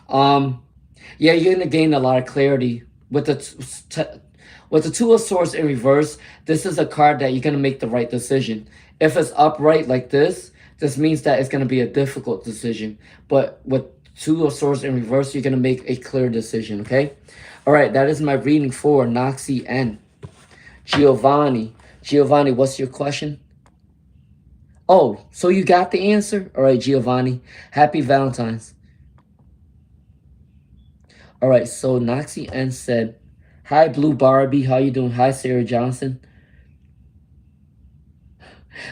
Yeah, you're going to gain a lot of clarity. With the Two of Swords in reverse, this is a card that you're going to make the right decision. If it's upright like this means that it's going to be a difficult decision. But with Two of Swords in reverse, you're going to make a clear decision, okay? All right, that is my reading for Noxie N. Giovanni, what's your question? Oh, so you got the answer? All right, Giovanni. Happy Valentine's. All right, so Noxie N said, hi, Blue Barbie. How you doing? Hi, Sarah Johnson.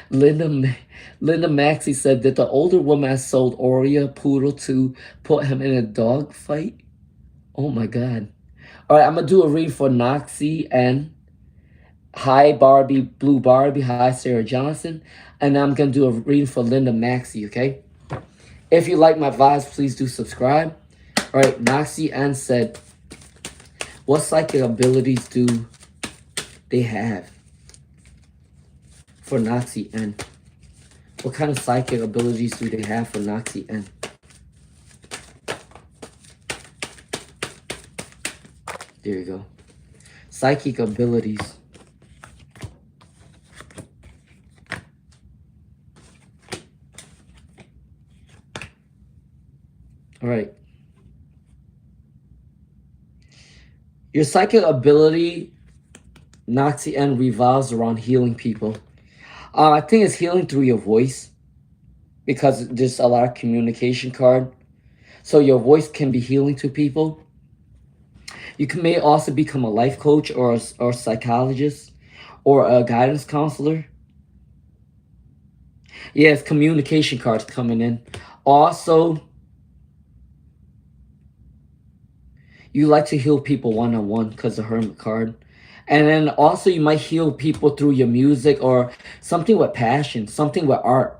Linda Maxey said that the older woman sold Oreo Poodle to put him in a dog fight. Oh, my God. All right, I'm going to do a read for Noxie N. Hi, Barbie, Blue Barbie. Hi, Sarah Johnson. And I'm going to do a reading for Linda Maxey, okay? If you like my vibes, please do subscribe. All right, Noxie N said, what psychic abilities do they have? For Noxie N. What kind of psychic abilities do they have for Noxie N? There you go. Psychic abilities. All right. Your psychic ability, Noxie N, revolves around healing people. I think it's healing through your voice because there's a lot of communication card. So your voice can be healing to people. You may also become a life coach or a psychologist or a guidance counselor. Yes, communication cards coming in. Also, you like to heal people one-on-one because of Hermit card. And then also you might heal people through your music or something with passion, something with art.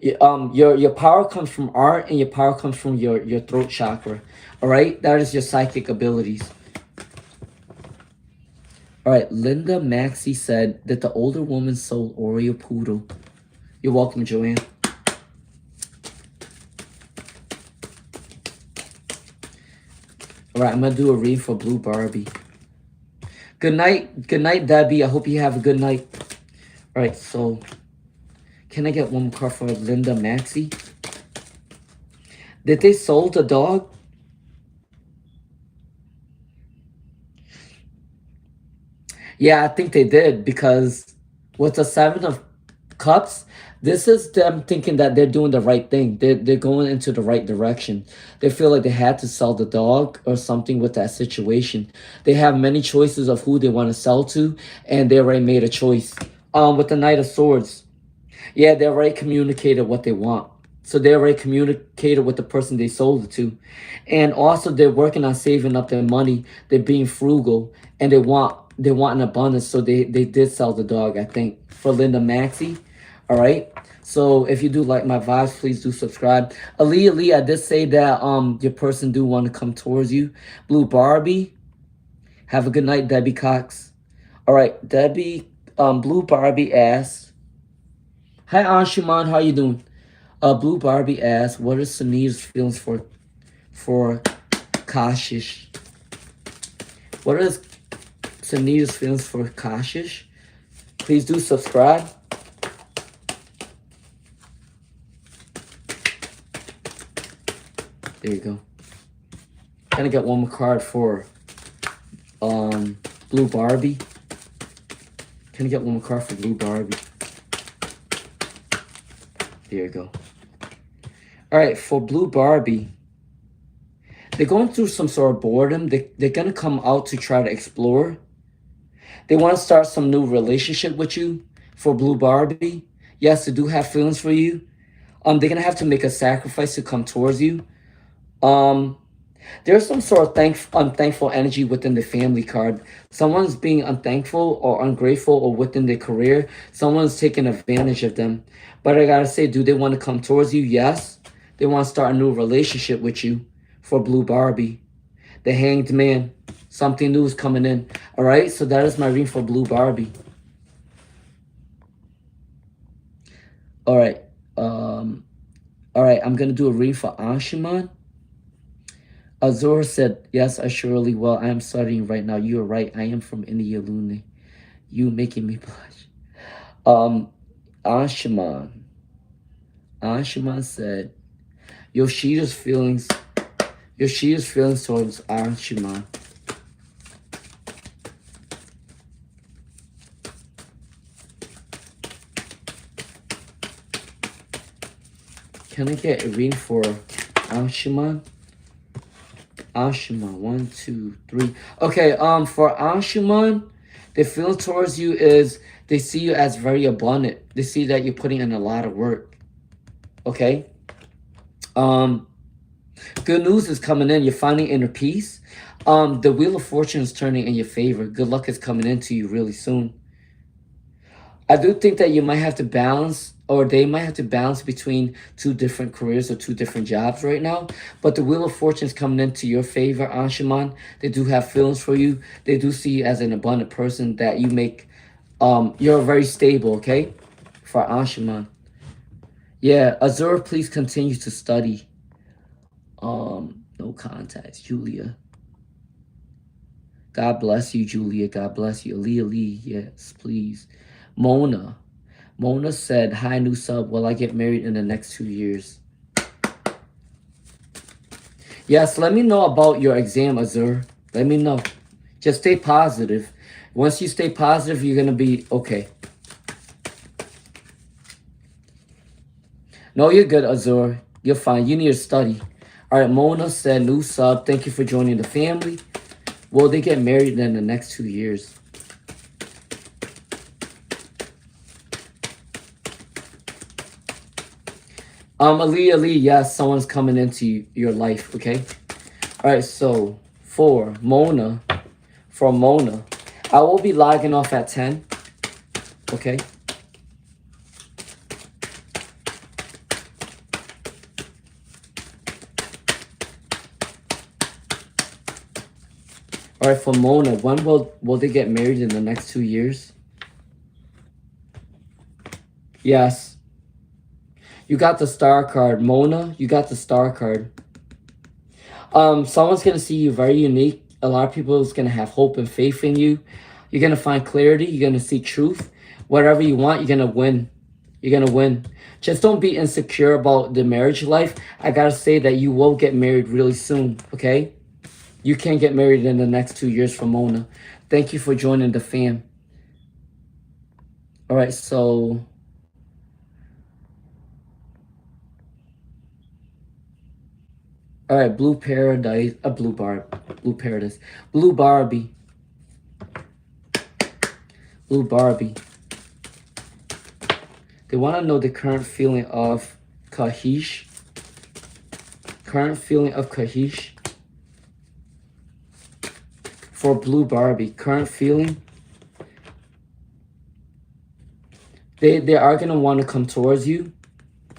Your power comes from art and your power comes from your throat chakra. All right? That is your psychic abilities. All right, Linda Maxey said that the older woman sold Oreo Poodle. You're welcome, Joanne. All right, I'm going to do a read for Blue Barbie. Good night, Debbie. I hope you have a good night. All right, so can I get one more card for Linda Maxey? Did they sold the dog? Yeah, I think they did because with the 7 of Cups, this is them thinking that they're doing the right thing. They're going into the right direction. They feel like they had to sell the dog or something with that situation. They have many choices of who they want to sell to, and they already made a choice. With the Knight of Swords, yeah, they already communicated what they want. So they already communicated with the person they sold it to. And also they're working on saving up their money. They're being frugal and they want an abundance. So they did sell the dog, I think, for Linda Maxey. All right. So if you do like my vibes, please do subscribe. Ali, I did say that your person do want to come towards you. Blue Barbie, have a good night, Debbie Cox. All right, Debbie, Blue Barbie asks, hi, Anshuman, how you doing? Blue Barbie asks, what is Sunita's feelings for Kashish? What is Sunita's feelings for Kashish? Please do subscribe. There you go. Can I get one more card for Blue Barbie? Can I get one more card for Blue Barbie? There you go. All right, for Blue Barbie, they're going through some sort of boredom. They're going to come out to try to explore. They want to start some new relationship with you for Blue Barbie. Yes, they do have feelings for you. They're gonna have to make a sacrifice to come towards you. Um, there's some sort of unthankful energy within the family card. Someone's being unthankful or ungrateful or within their career. Someone's taking advantage of them. But I gotta say, do they want to come towards you? Yes. They want to start a new relationship with you for Blue Barbie. The Hanged Man. Something new is coming in. All right, so that is my reading for Blue Barbie. All right. All right, I'm gonna do a reading for Anshuman. Azor said, yes, I surely will. I am studying right now. You are right. I am from India Lune. You making me blush. Anshuman. Anshuman said, Yoshida's feelings towards Anshuman. Can I get a reading for Anshuman? Anshuman, 1, 2, 3. Okay, for Anshuman, the feeling towards you is they see you as very abundant. They see that you're putting in a lot of work. Okay? Good news is coming in. You're finding inner peace. The Wheel of Fortune is turning in your favor. Good luck is coming into you really soon. I do think that you might have to balance, or they might have to balance between two different careers or two different jobs right now. But the Wheel of Fortune is coming into your favor, Anshuman. They do have feelings for you. They do see you as an abundant person that you make. You're very stable, okay? For Anshuman. Yeah, Azur, please continue to study. No contacts, Julia. God bless you, Julia. God bless you. Aaliyah Lee, yes, please. Mona. Mona said, hi, new sub. Will I get married in the next 2 years? Yes, let me know about your exam, Azur. Let me know. Just stay positive. Once you stay positive, you're going to be okay. No, you're good, Azur. You're fine. You need to study. All right, Mona said, new sub. Thank you for joining the family. Will they get married in the next 2 years? Aaliyah Lee, yes, someone's coming into your life, okay? All right, so for Mona, I will be logging off at 10, okay? All right, for Mona, when will they get married in the next 2 years? Yes. You got the star card. Mona, you got the star card. Someone's going to see you very unique. A lot of people is going to have hope and faith in you. You're going to find clarity. You're going to see truth. Whatever you want, you're going to win. You're going to win. Just don't be insecure about the marriage life. I got to say that you will get married really soon, okay? You can get married in the next 2 years for Mona. Thank you for joining the fam. All right, so... All right, Blue Paradise, Blue Paradise, Blue Barbie, Blue Barbie. They want to know the current feeling of Kahish. Current feeling of Kahish. For Blue Barbie, current feeling. They are going to want to come towards you.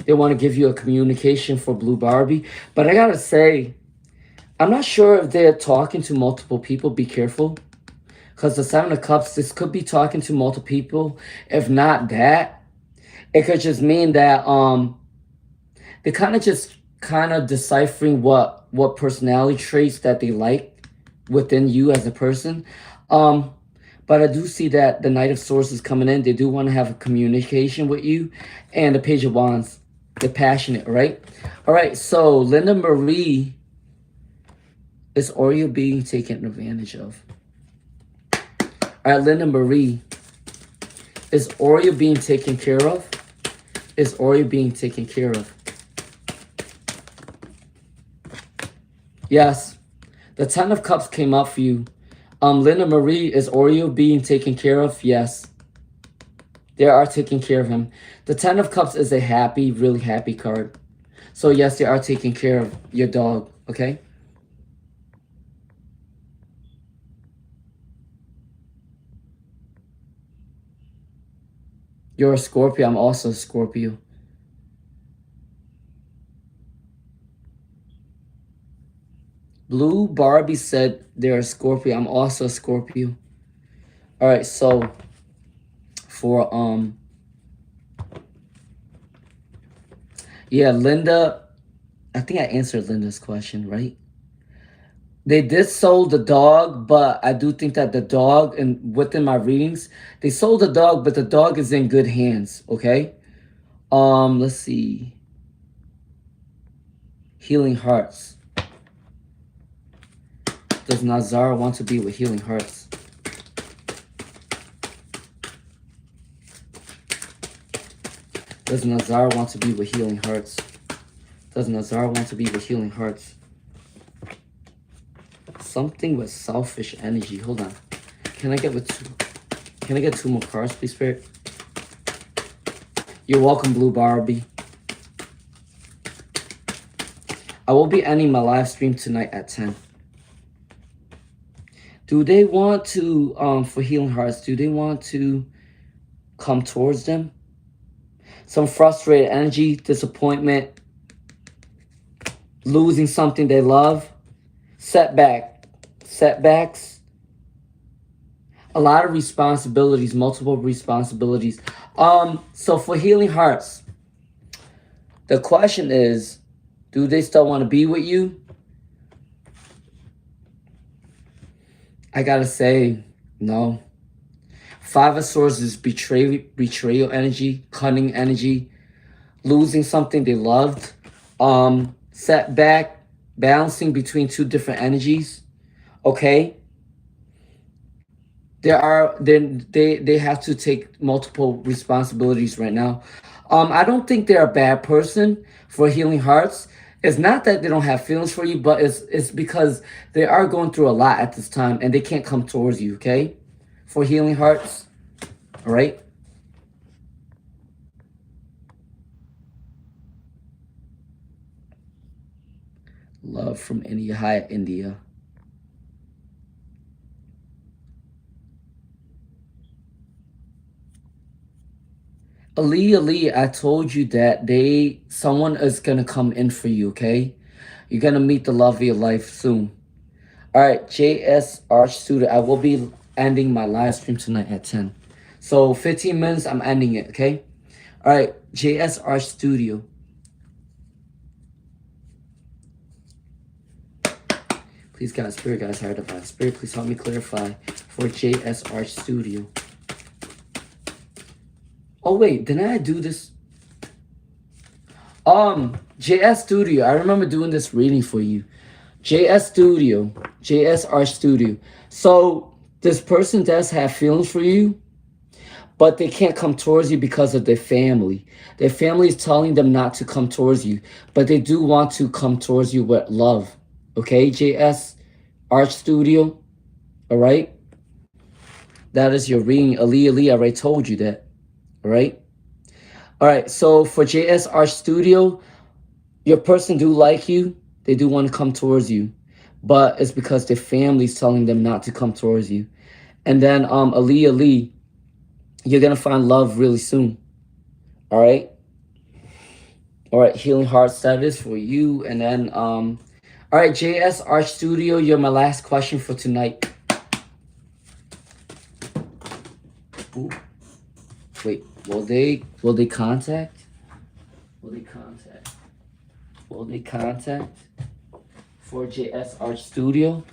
They want to give you a communication for Blue Barbie. But I got to say, I'm not sure if they're talking to multiple people. Be careful. Because the Seven of Cups, this could be talking to multiple people. If not that, it could just mean that they're kind of deciphering what personality traits that they like within you as a person. But I do see that the Knight of Swords is coming in. They do want to have a communication with you. And the Page of Wands. They're passionate, right? All right, so Linda Marie, is Oreo being taken advantage of? All right, Linda Marie, is Oreo being taken care of? Is Oreo being taken care of? Yes, the Ten of Cups came up for you. Linda Marie, is Oreo being taken care of? Yes. They are taking care of him. The Ten of Cups is a happy, really happy card. So yes, they are taking care of your dog, okay? You're a Scorpio. I'm also a Scorpio. Blue Barbie said they're a Scorpio. I'm also a Scorpio. All right, so for yeah, Linda, I think I answered Linda's question, right? They did sold the dog, but I do think that the dog, and within my readings, they sold the dog, but the dog is in good hands, okay? Let's see. Healing Hearts. Does Nazar want to be with Healing Hearts? Does Nazar want to be with Healing Hearts? Does Nazar want to be with Healing Hearts? Something with selfish energy. Hold on. Can I get two more cards, please, Spirit? You're welcome, Blue Barbie. I will be ending my live stream tonight at 10. Do they want to, for Healing Hearts, do they want to come towards them? Some frustrated energy, disappointment, losing something they love, setbacks, a lot of responsibilities, multiple responsibilities. So for Healing Hearts, the question is, do they still want to be with you? I gotta say, no. Five of Swords is betrayal energy, cunning energy, losing something they loved, setback, balancing between two different energies. Okay. They have to take multiple responsibilities right now. I don't think they're a bad person for Healing Hearts. It's not that they don't have feelings for you, but it's because they are going through a lot at this time and they can't come towards you, okay? For Healing Hearts. All right? Love from India. India. Ali, I told you that someone is gonna come in for you, okay? You're gonna meet the love of your life soon. All right, JS Arch Studio. I will be ending my live stream tonight at 10. So 15 minutes, I'm ending it, okay? All right, JS Arch Studio. Please, God, Spirit, guys, Higher Divine Spirit, please help me clarify for JS Arch Studio. Oh, wait, didn't I do this? JS Studio, I remember doing this reading for you. JS Studio, JS Arch Studio. So, this person does have feelings for you, but they can't come towards you because of their family. Their family is telling them not to come towards you, but they do want to come towards you with love. Okay, JS Arch Studio, all right? That is your reading. Ali, I already told you that. All right. All right. So for JS Arch Studio, your person do like you. They do want to come towards you, but it's because their family's telling them not to come towards you. And then Ali, you're gonna find love really soon. All right. All right. Healing Hearts, that is for you. And then all right, JS Arch Studio, you're my last question for tonight. Ooh. Wait. Will they contact? Will they contact for JS Arch Studio?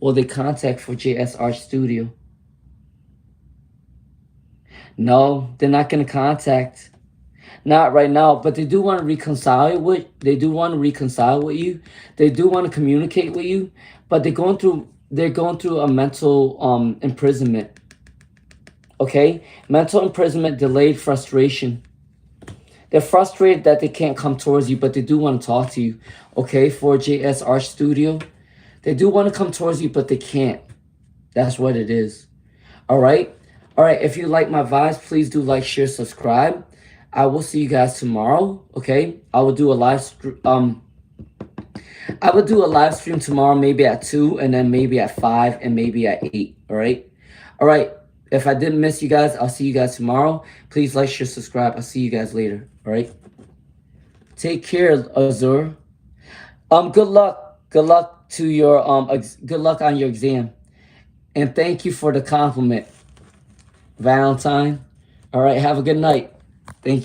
Will they contact for JS Arch Studio? No, they're not gonna contact. Not right now, but they do want to reconcile with you. They do want to communicate with you, but they're going through a mental imprisonment. Okay? Mental imprisonment, delayed frustration. They're frustrated that they can't come towards you, but they do want to talk to you. Okay? For JS Arch Studio. They do want to come towards you, but they can't. That's what it is. All right. All right. If you like my vibes, please do like, share, subscribe. I will see you guys tomorrow. Okay. I will do a live stream tomorrow, maybe at 2, and then maybe at 5, and maybe at 8. All right. All right. If I didn't miss you guys, I'll see you guys tomorrow. Please like, share, subscribe. I'll see you guys later. All right. Take care, Azur. Good luck. Good luck to your good luck on your exam. And thank you for the compliment, Valentine. All right, have a good night. Thank you.